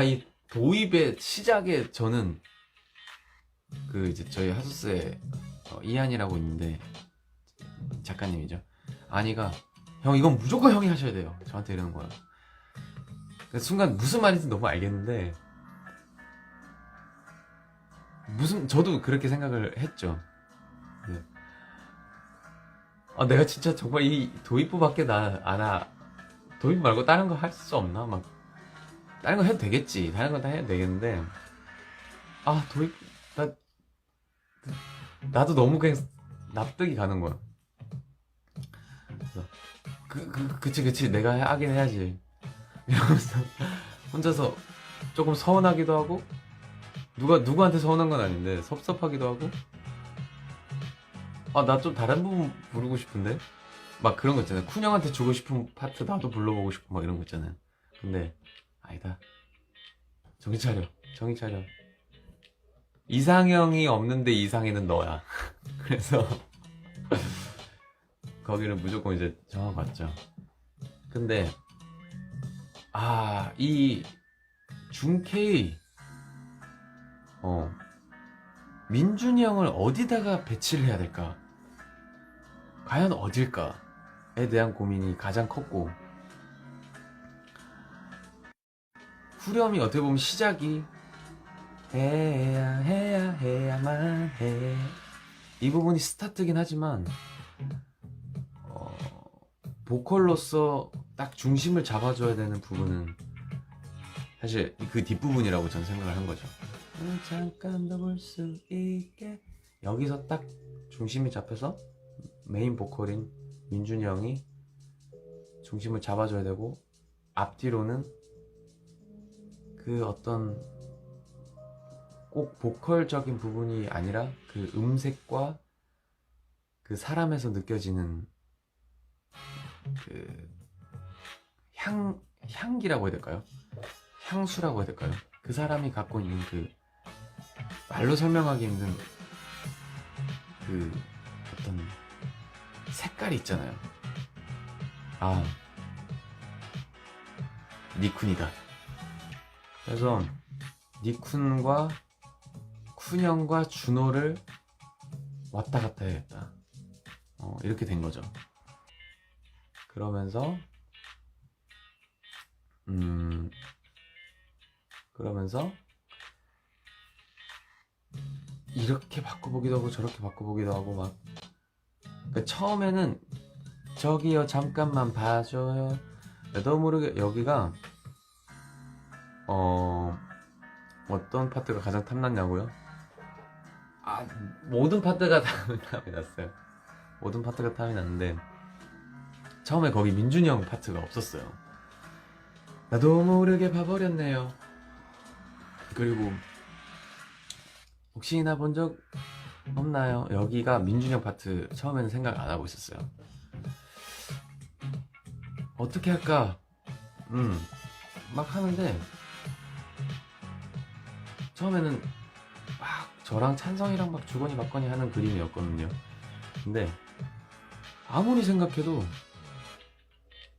이 도입의 시작에 저는 그 이제 저희 하소스에 이한이라고 있는데 작가님이죠. 아니가 형 이건 무조건 형이 하셔야 돼요. 저한테 이러는 거야. 그 순간 무슨 말인지 너무 알겠는데 저도 그렇게 생각을 했죠. 네. 내가 진짜 정말 이 도입부밖에 도입부 말고 다른 거 할 수 없나? 막 다른 거 해도 되겠지. 다른 거 다 해도 되겠는데 도입 나도 너무 그냥 납득이 가는 거야. 그래서 그치 내가 하긴 해야지 이러면서 혼자서 조금 서운하기도 하고 누구한테 서운한 건 아닌데 섭섭하기도 하고 아 나 좀 다른 부분 부르고 싶은데 막 그런 거 있잖아요. 쿤 형한테 주고 싶은 파트 나도 불러보고 싶고 막 이런 거 있잖아요. 근데 아니다. 정신 차려. 이상형이 없는데 이상형은 너야. 그래서 거기를 무조건 이제 정해봤죠. 근데 이 중K 민준이 형을 어디다가 배치를 해야 될까? 과연 어딜까?에 대한 고민이 가장 컸고 후렴이 어떻게 보면 시작이 해야만 해 이 부분이 스타트긴 하지만 보컬로서 딱 중심을 잡아줘야 되는 부분은 사실 그 뒷부분이라고 저는 생각을 한 거죠. 잠깐 더 볼 수 있게 여기서 딱 중심이 잡혀서 메인 보컬인 민준이 형이 중심을 잡아줘야 되고 앞뒤로는 그 어떤 꼭 보컬적인 부분이 아니라 그 음색과 그 사람에서 느껴지는 그 향기라고 해야 될까요? 향수라고 해야 될까요? 그 사람이 갖고 있는 그 말로 설명하기 힘든 그 어떤 색깔이 있잖아요. 니쿤이다. 그래서 니쿤과 쿤형과 준호를 왔다 갔다 해야겠다. 이렇게 된 거죠. 그러면서 이렇게 바꿔보기도 하고 저렇게 바꿔보기도 하고 막 그러니까 처음에는 저기요 잠깐만 봐줘요 나도 모르게 여기가 어떤 파트가 가장 탐났냐고요? 모든 파트가 탐이 났어요. 모든 파트가 탐이 났는데 처음에 거기 민준이 형 파트가 없었어요. 나도 모르게 봐버렸네요. 그리고 혹시나 본 적 없나요? 여기가 민준이 형 파트 처음에는 생각 안 하고 있었어요. 어떻게 할까? 막 하는데 처음에는 막 저랑 찬성이랑 막 주거니 받거니 하는 그림이었거든요. 근데 아무리 생각해도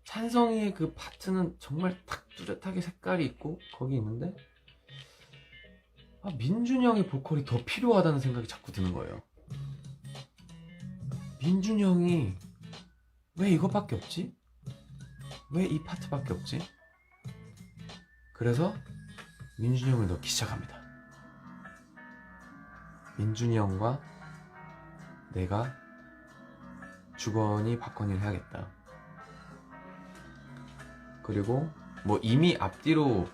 찬성이의 그 파트는 정말 딱 뚜렷하게 색깔이 있고 거기 있는데 민준이 형의 보컬이 더 필요하다는 생각이 자꾸 드는 거예요. 민준이 형이 왜 이거밖에 없지? 왜 이 파트밖에 없지? 그래서 민준이 형을 넣기 시작합니다. 민준이 형과 내가 주거니 받거니를 해야겠다. 그리고 뭐 이미 앞뒤로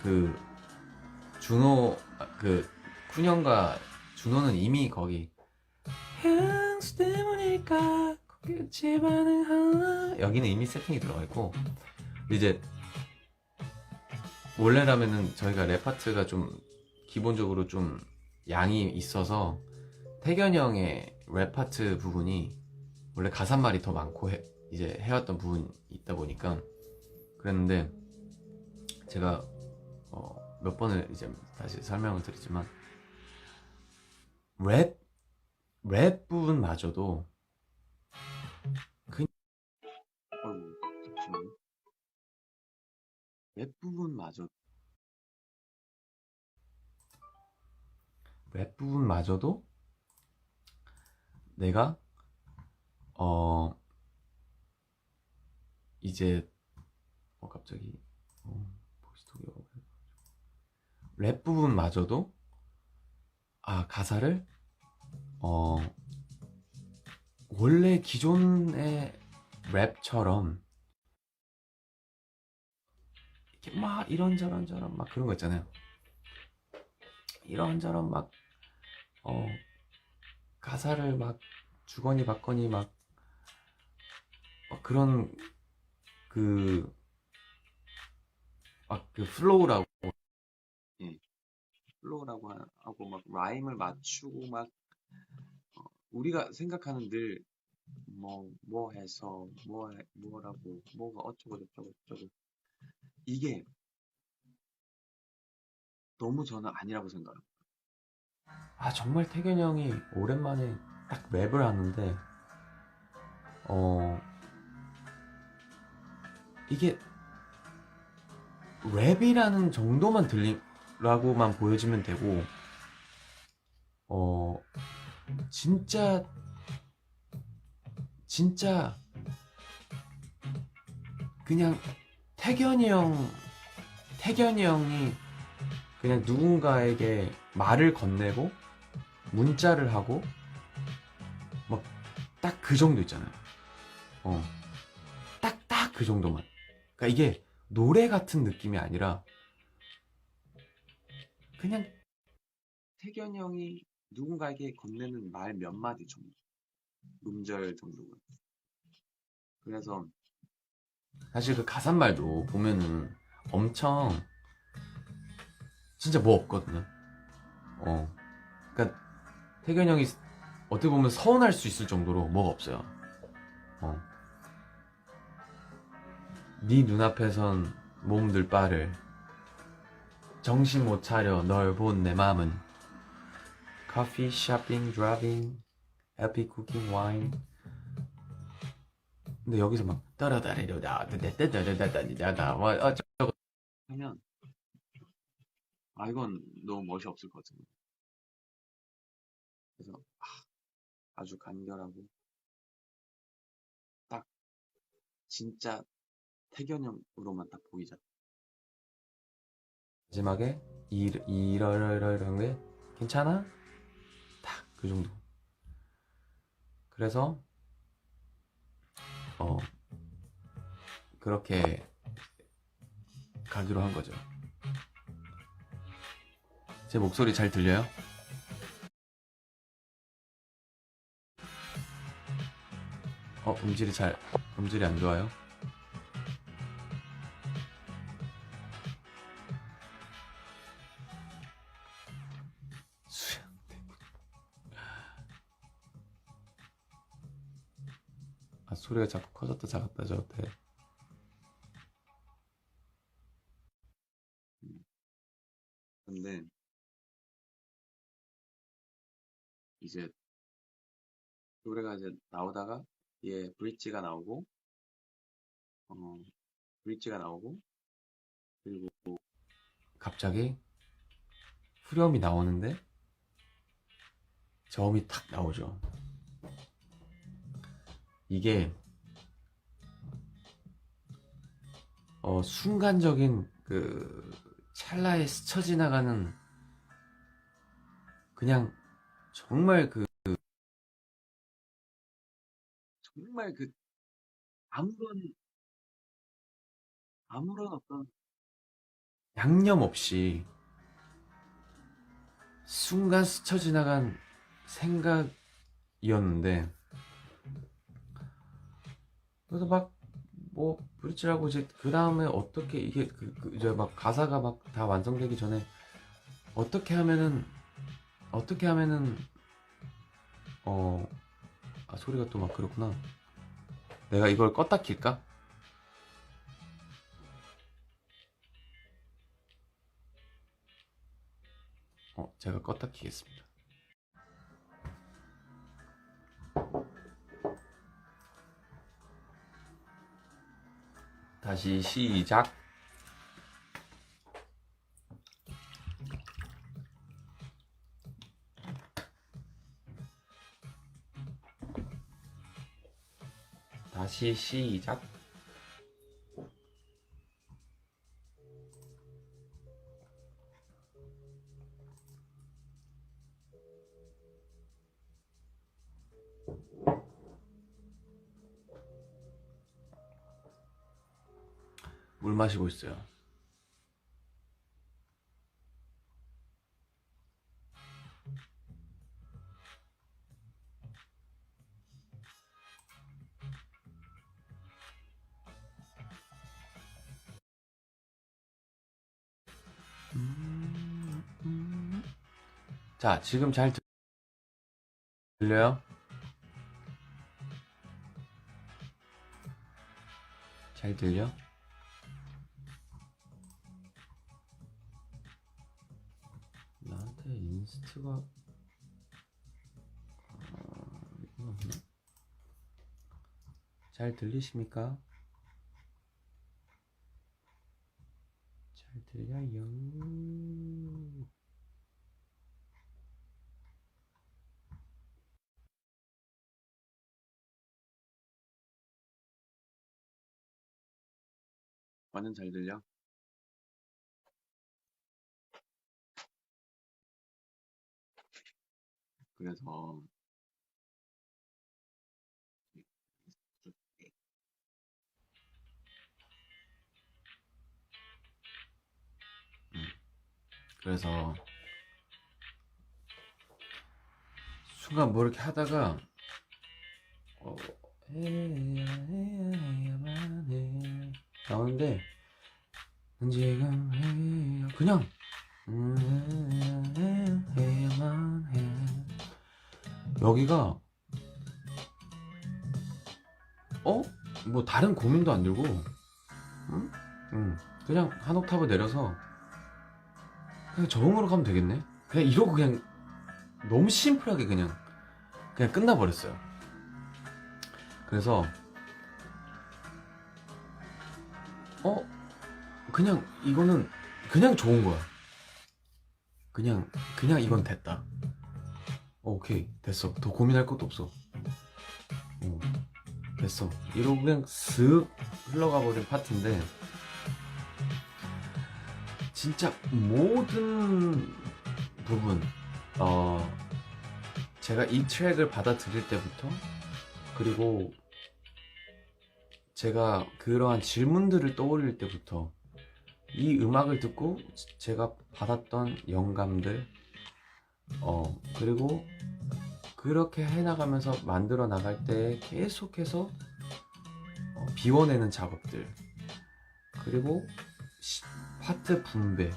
그 준호 쿤형과 준호는 이미 거기 향수 때문일까 끝이 반응하나 여기는 이미 세팅이 들어가 있고 이제 원래라면은 저희가 랩 파트가 좀 기본적으로 좀 양이 있어서 태견이 형의 랩 파트 부분이 원래 가사말이 더 많고 이제 해왔던 부분이 있다 보니까 그랬는데 제가 몇 번을 이제 다시 설명을 드리지만 랩 부분마저도 랩 부분마저도 내가 이제 갑자기 보이스톡이 랩 부분마저도 가사를 원래 기존의 랩처럼 이렇게 막 이런저런 막 그런 거 있잖아요. 이런저런 막 가사를 막 주거니 받거니 막 그런 플로우라고 예, 플로우라고 하고 막 라임을 맞추고 막 우리가 생각하는 늘 뭐 해서 뭐라고 뭐가 어쩌고 저쩌고 저쩌고 이게 너무 저는 아니라고 생각해요. 정말 태균이 형이 오랜만에 딱 랩을 하는데 이게 랩이라는 정도만 들리라고만 보여지면 되고 진짜 그냥 태견이 형이 그냥 누군가에게 말을 건네고 문자를 하고 막 딱 그 정도 있잖아요. 딱 그 정도만. 그러니까 이게 노래 같은 느낌이 아니라 그냥 태견이 형이 누군가에게 건네는 말 몇 마디 정도, 음절 정도가. 그래서 사실 그 가사말도 보면은 엄청 진짜 뭐 없거든요. 그러니까 태견이 형이 어떻게 보면 서운할 수 있을 정도로 뭐가 없어요. 네 눈앞에선 몸들 빠를 정신 못 차려 널 본 내 맘은 커피 쇼핑 드라이빙 해피 쿠킹 와인. 근데 여기서 막 따라다리려다 뭐 어쩌고 하면 이건 너무 멋이 없을 것 같은 거예요. 그래서 아주 간결하고 딱 진짜 태견형으로만 딱 보이잖아. 마지막에 이러이러이러한 게 괜찮아? 딱 그 정도. 그래서 그렇게 가기로 한 거죠. 제 목소리 잘 들려요? 음질이 안 좋아요? 소리가 자꾸 커졌다 작았다 저때. 근데 이제 노래가 이제 나오다가 얘 브릿지가 나오고 그리고 갑자기 후렴이 나오는데 저음이 탁 나오죠. 이게 순간적인 그 찰나에 스쳐 지나가는 그냥 정말 그 아무런 어떤 양념 없이 순간 스쳐 지나간 생각이었는데, 그래서 막 뭐 브릿지라고 이제 그 다음에 어떻게 이게 이제 막 가사가 막 다 완성되기 전에 어떻게 하면은 소리가 또 막 그렇구나. 내가 이걸 껐다 킬까? 제가 껐다 키겠습니다. 다시 시작. 다시 시작. 물 마시고 있어요. 자, 지금 잘 들려요? 잘 들려? 나한테 인스트가 이건 없네. 잘 들리십니까? 잘 들려요. 완전 잘 들려? 그래서 그래서 순간 뭐 이렇게 하다가 해야만 해 나오는데 지금 그냥 해야만 해 여기가 뭐 다른 고민도 안 들고 그냥 한 옥타브 내려서 그냥 저음으로 가면 되겠네 그냥 이러고 그냥 너무 심플하게 그냥 끝나버렸어요. 그래서 그냥 이거는 그냥 좋은 거야. 그냥 이건 됐다. 오케이 됐어. 더 고민할 것도 없어. 됐어. 이러고 그냥 슥 흘러가 버린 파트인데 진짜 모든 부분 제가 이 트랙을 받아들일 때부터 그리고 제가 그러한 질문들을 떠올릴 때부터 이 음악을 듣고 제가 받았던 영감들 그리고 그렇게 해나가면서 만들어 나갈 때 계속해서 비워내는 작업들 그리고 파트 분배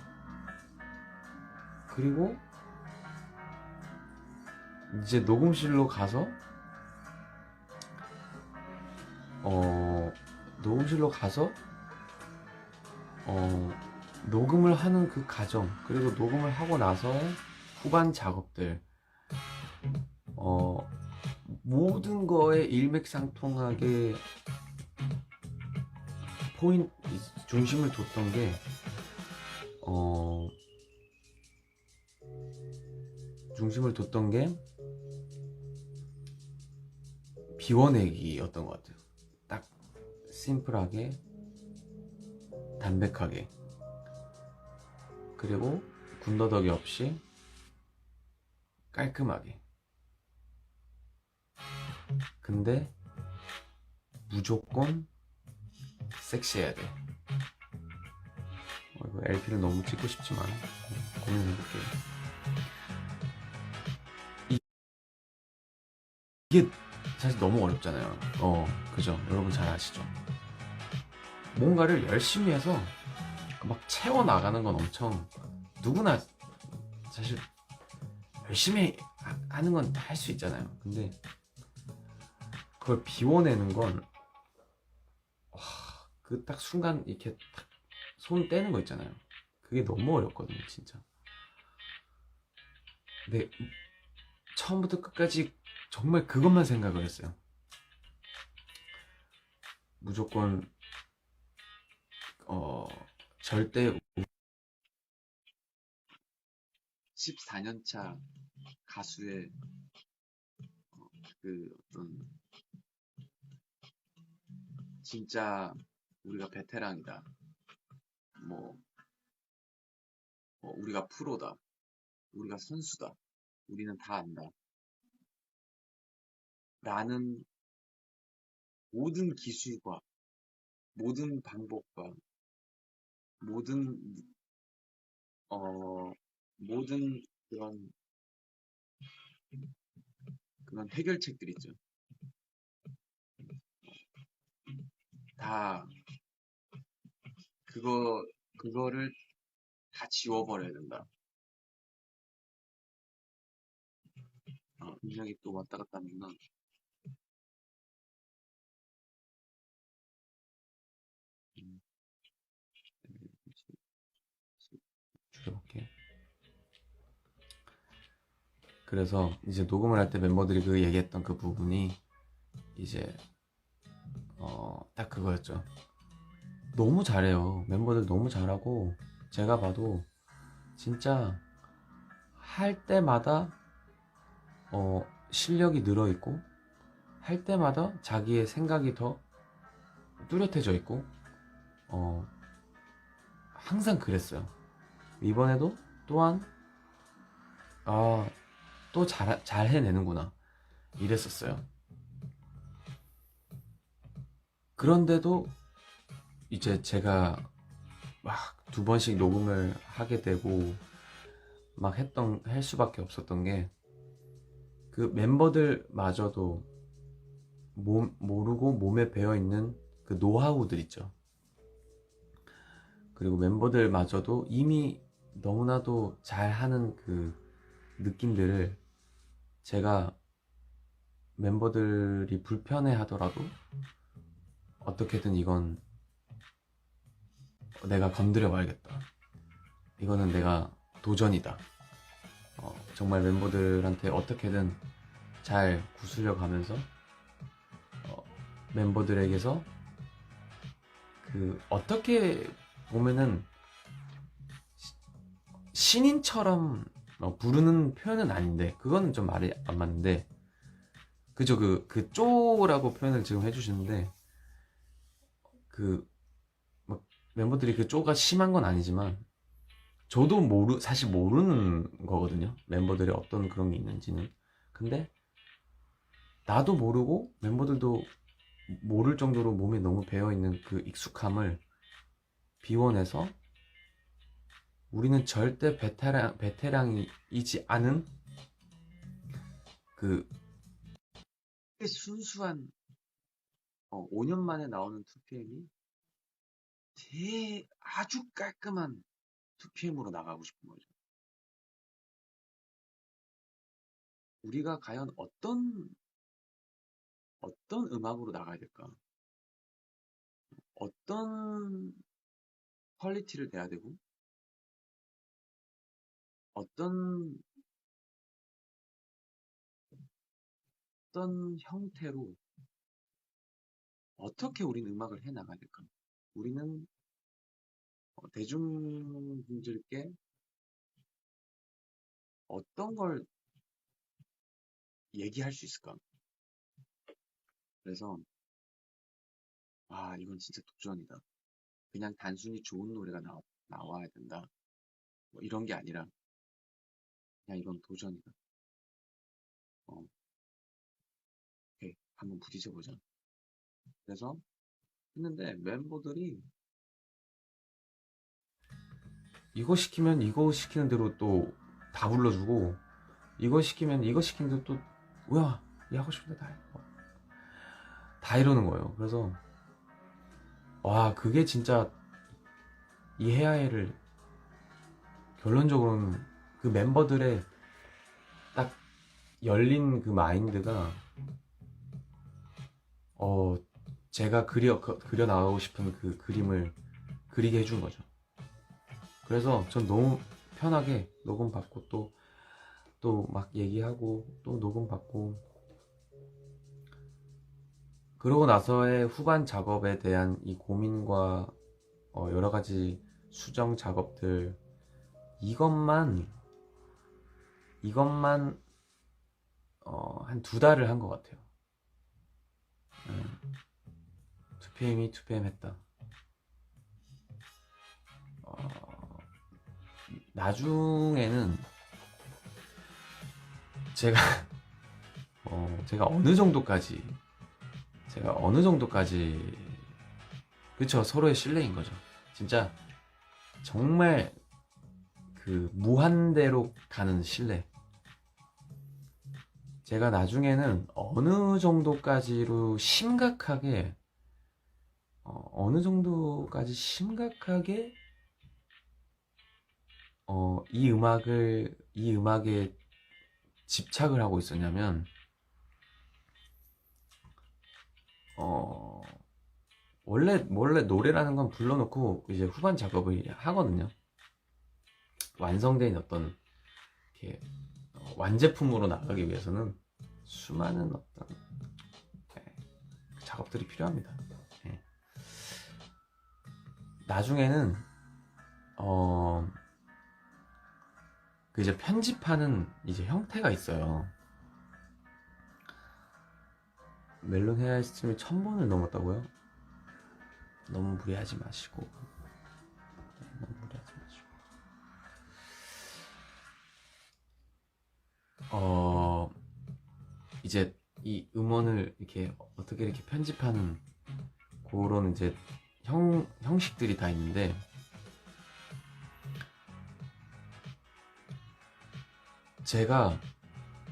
그리고 이제 녹음실로 가서 녹음을 하는 그 과정 그리고 녹음을 하고 나서의 후반 작업들 모든 거에 일맥상통하게 중심을 뒀던 게 비워내기였던 것 같아요. 딱 심플하게 담백하게 그리고 군더더기 없이 깔끔하게 근데 무조건 섹시해야 돼. 이거 LP를 너무 찍고 싶지만 고민해볼게요. 이게 사실 너무 어렵잖아요. 그죠? 여러분 잘 아시죠? 뭔가를 열심히 해서 막 채워나가는 건 엄청 누구나 사실 열심히 하는 건 다 할 수 있잖아요. 근데 그걸 비워내는 건 그 딱 순간 이렇게 딱 손 떼는 거 있잖아요. 그게 너무 어렵거든요, 진짜. 근데 처음부터 끝까지 정말 그것만 생각을 했어요. 무조건 절대 14년차 가수의 그 어떤 진짜 우리가 베테랑이다. 우리가 프로다. 우리가 선수다. 우리는 다 안다. 라는 모든 기술과 모든 방법과 모든 모든 그런 해결책들 있죠. 다 그거를 다 지워버려야 된다. 음량이 또 왔다 갔다 하는구나. 음, 줄여볼게. 그래서 이제 녹음을 할 때 멤버들이 그 얘기했던 그 부분이 이제 딱 그거였죠. 너무 잘해요. 멤버들 너무 잘하고 제가 봐도 진짜 할 때마다 실력이 늘어있고 할 때마다 자기의 생각이 더 뚜렷해져 있고 항상 그랬어요. 이번에도 또한 또 잘 해내는구나 이랬었어요. 그런데도 이제 제가 막 2번씩 녹음을 하게 되고 막 할 수밖에 없었던 게 그 멤버들마저도 모르고 몸에 배어있는 그 노하우들 있죠. 그리고 멤버들마저도 이미 너무나도 잘하는 그 느낌들을 제가 멤버들이 불편해 하더라도 어떻게든 이건 내가 건드려 봐야겠다. 이거는 내가 도전이다. 정말 멤버들한테 어떻게든 잘 구슬려 가면서 멤버들에게서 그 어떻게 보면은 신인처럼 부르는 표현은 아닌데 그거는 좀 말이 안 맞는데 그죠. 그 쪼라고 표현을 지금 해주시는데 그 막 멤버들이 그 쪼가 심한 건 아니지만 저도 사실 모르는 거거든요. 멤버들이 어떤 그런 게 있는지는. 근데 나도 모르고 멤버들도 모를 정도로 몸에 너무 배어있는 그 익숙함을 비워내서 우리는 절대 베테랑이지 않은 그 순수한 5년 만에 나오는 2PM이 아주 깔끔한 2PM으로 나가고 싶은 거죠. 우리가 과연 어떤 음악으로 나가야 될까? 어떤 퀄리티를 내야 되고 어떤 형태로 어떻게 우리는 음악을 해 나가야 될까? 우리는 대중분들께 어떤 걸 얘기할 수 있을까? 그래서 이건 진짜 도전이다. 그냥 단순히 좋은 노래가 나와야 된다. 뭐 이런 게 아니라 그냥 이건 도전이다. 오케이, 한번 부딪혀보자. 그래서 했는데 멤버들이 이거 시키면 이거 시키는 대로 또 다 불러주고 이거 시키면 이거 시키는 대로 또 뭐야 얘 하고 싶은데 다 이러는 거예요. 그래서 와 그게 진짜 이 헤아해를 결론적으로는 그 멤버들의 딱 열린 그 마인드가 제가 그려 나가고 싶은 그 그림을 그리게 해준 거죠. 그래서 전 너무 편하게 녹음 받고 또 막 얘기하고 또 녹음 받고 그러고 나서의 후반 작업에 대한 이 고민과 여러 가지 수정 작업들 이것만 한 2달을 한 것 같아요. 2PM이 2PM 했다. 나중에는 제가 어느 정도까지 그쵸, 서로의 신뢰인 거죠. 진짜 정말 그 무한대로 가는 신뢰. 제가 나중에는 어느 정도까지로 심각하게 이 음악의 집착을 하고 있었냐면 원래 노래라는 건 불러놓고 이제 후반 작업을 하거든요. 완성된 어떤 이렇게 완제품으로 나가기 위해서는 수많은 어떤 작업들이 필요합니다. 네. 나중에는 그 이제 편집하는 이제 형태가 있어요. 멜론 헤어 스트림이 1000번을 넘었다고요? 너무 무리하지 마시고. 너무 무리하지 마시고. 이제 이 음원을 이렇게 어떻게 이렇게 편집하는 그런 이제 형식들이 다 있는데, 제가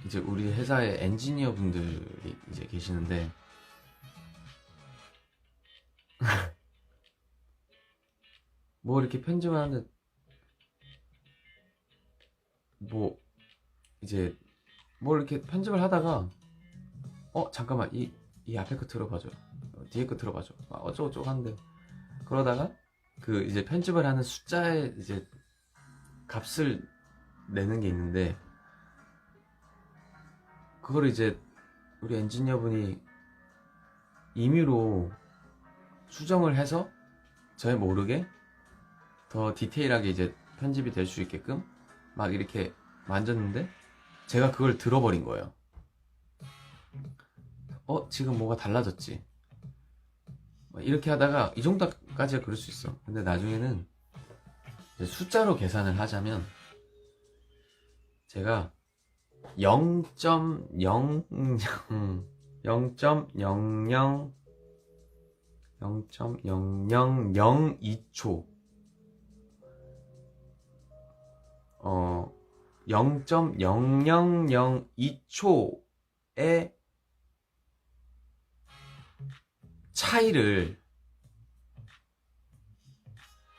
이제 우리 회사에 엔지니어 분들이 이제 계시는데 뭐 이렇게 편집을 하는데 뭐 이제 뭘 이렇게 편집을 하다가 잠깐만 이 앞에 거 들어봐줘, 뒤에 거 들어봐줘, 어쩌고저쩌고 하는데, 그러다가 그 이제 편집을 하는 숫자에 이제 값을 내는 게 있는데, 그걸 이제 우리 엔지니어 분이 임의로 수정을 해서 저희 모르게 더 디테일하게 이제 편집이 될 수 있게끔 막 이렇게 만졌는데, 제가 그걸 들어버린 거예요. 지금 뭐가 달라졌지? 이렇게 하다가 이 정도까지가 그럴 수 있어. 근데 나중에는 이제 숫자로 계산을 하자면 제가 0.0002초 0.0002초의 차이를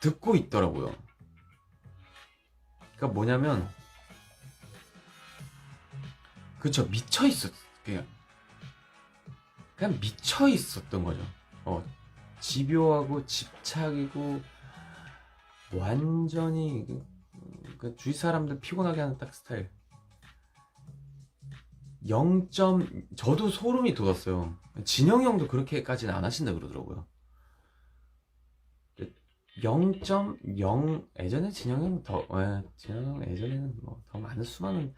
듣고 있더라고요. 그러니까 뭐냐면, 그쵸, 미쳐 있었, 그냥 미쳐 있었던 거죠. 집요하고 집착이고 완전히 그 주위 사람들 피곤하게 하는 딱 스타일. 저도 소름이 돋았어요. 진영이 형도 그렇게까지는 안 하신다 그러더라고요. 0.0 예전에 진영이 형 예전에는 뭐 더 많은 수많은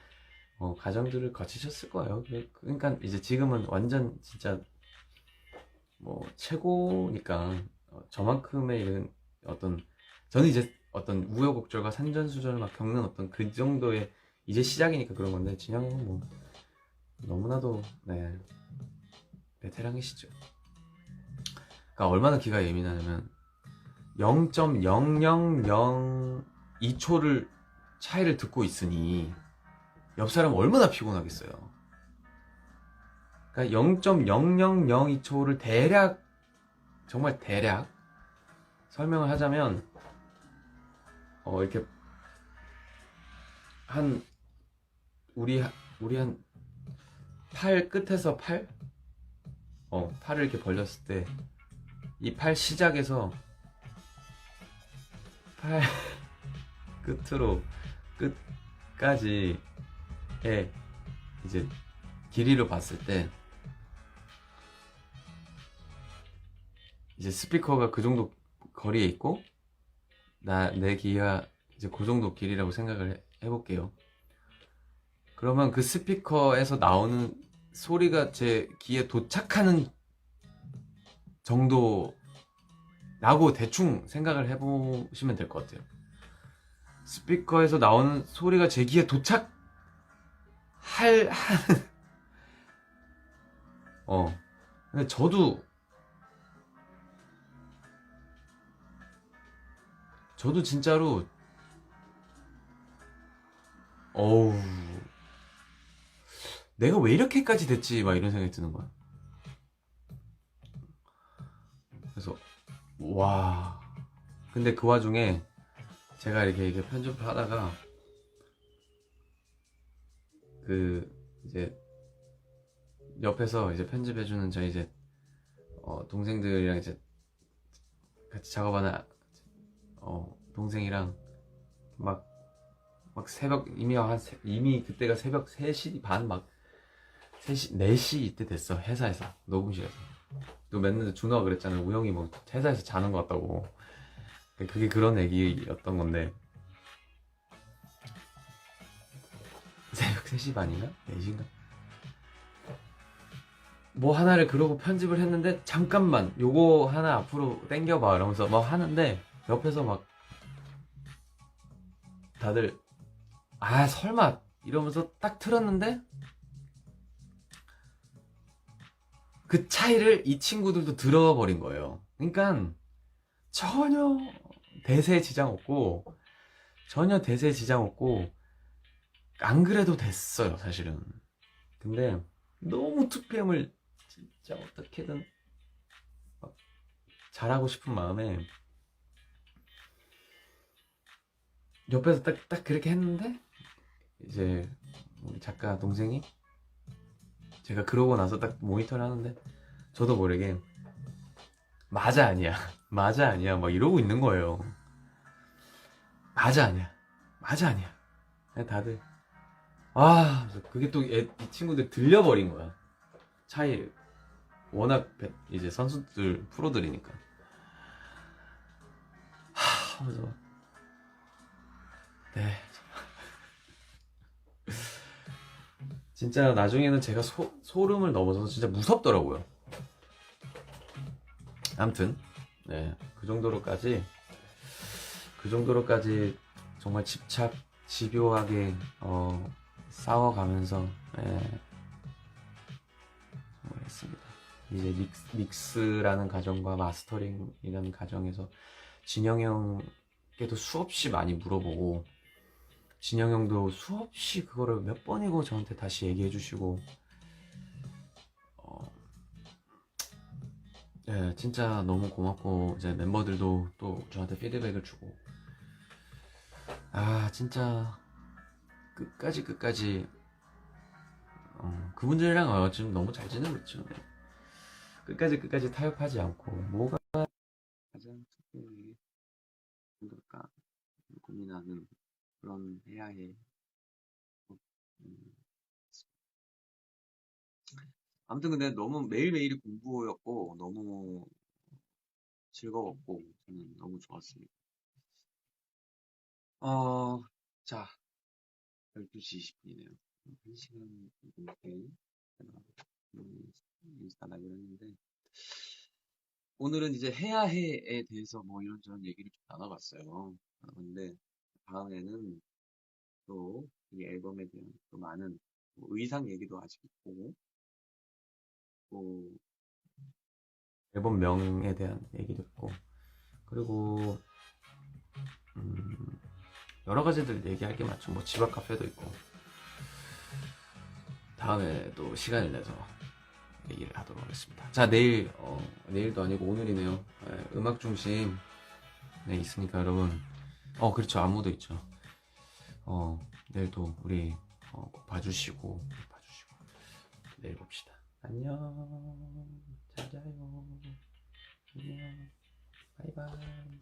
과정들을 거치셨을 거예요. 그러니까 이제 지금은 완전 진짜 뭐 최고니까 저만큼의 이런 어떤, 저는 이제 어떤 우여곡절과 산전수전을 막 겪는 어떤 그 정도의 이제 시작이니까 그런 건데, 진영이 형은 뭐 너무나도 베테랑이시죠. 그러니까 얼마나 귀가 예민하냐면 0.0002초를 차이를 듣고 있으니 옆 사람 얼마나 피곤하겠어요. 그러니까 0.0002초를 대략, 정말 대략 설명을 하자면 이렇게 한 우리 한 팔 끝에서 팔을 이렇게 벌렸을 때 이 팔 시작에서 팔 끝으로 끝까지의 이제 길이로 봤을 때 이제 스피커가 그 정도 거리에 있고 내 귀가 이제 그 정도 길이라고 생각을 해볼게요. 그러면 그 스피커에서 나오는 소리가 제 귀에 도착하는 정도라고 대충 생각을 해보시면 될 것 같아요. 스피커에서 나오는 소리가 제 귀에 도착할 근데 저도 진짜로 내가 왜 이렇게까지 됐지 막 이런 생각이 드는 거야. 그래서 와, 근데 그 와중에 제가 이렇게 편집을 하다가 그 이제 옆에서 이제 편집해주는 저희 이제 동생들이랑 이제 같이 작업하는 동생이랑 막 새벽 이미 그때가 새벽 3시 반 막 3시 4시 이때 됐어. 회사에서 녹음실에서. 또 맨날 준호가 그랬잖아. 우영이 뭐 회사에서 자는 것 같다고. 그게 그런 얘기였던 건데 새벽 3시 반인가? 4시인가? 뭐 하나를 그러고 편집을 했는데 잠깐만 요거 하나 앞으로 당겨봐 이러면서 막 하는데 옆에서 막 다들 아 설마 이러면서 딱 틀었는데 그 차이를 이 친구들도 들어버린 거예요. 그러니까 전혀 대세에 지장 없고 안 그래도 됐어요 사실은. 근데 너무 2PM을 진짜 어떻게든 막 잘하고 싶은 마음에 옆에서 딱 그렇게 했는데 이제 우리 작가 동생이 제가 그러고 나서 딱 모니터를 하는데 저도 모르게 맞아 아니야 막 이러고 있는 거예요. 맞아 아니야 다들 그게 또 이 친구들 들려버린 거야. 차이 워낙 이제 선수들 프로들이니까 하면서 네 진짜 나중에는 제가 소름을 넘어서서 진짜 무섭더라고요. 아무튼 네 그 정도로까지 정말 집요하게 싸워가면서 했습니다. 이제 믹스라는 과정과 마스터링이라는 과정에서 진영 형께도 수없이 많이 물어보고 진영 형도 수없이 그거를 몇 번이고 저한테 다시 얘기해 주시고 네, 진짜 너무 고맙고 이제 멤버들도 또 저한테 피드백을 주고 진짜 끝까지 그분들이랑 지금 너무 잘 지내고 있죠. 네. 끝까지 타협하지 않고 뭐가 가장 특별히 힘들까 고민하는 그런 해야의 아무튼 근데 너무 매일매일이 공부였고 너무 즐거웠고 저는 너무 좋았습니다. 자 12시 20분이네요. 1시간 넘게 인스타 라이브를 했는데 오늘은 이제 해야 해에 대해서 뭐 이런저런 얘기를 좀 나눠봤어요. 근데 다음에는 또 이 앨범에 대한 또 많은 뭐 의상 얘기도 아직 있고 또 앨범 명에 대한 얘기도 있고 그리고 여러 가지들 얘기할 게 많죠. 뭐 지박 카페도 있고 다음에 또 시간을 내서 얘기를 하도록 하겠습니다. 자 내일도 아니고 오늘이네요. 음악 중심 있으니까 여러분 그렇죠. 안무도 있죠. 내일도 우리 꼭 봐주시고 내일 봅시다. 안녕 잘 자요. 안녕 바이바이.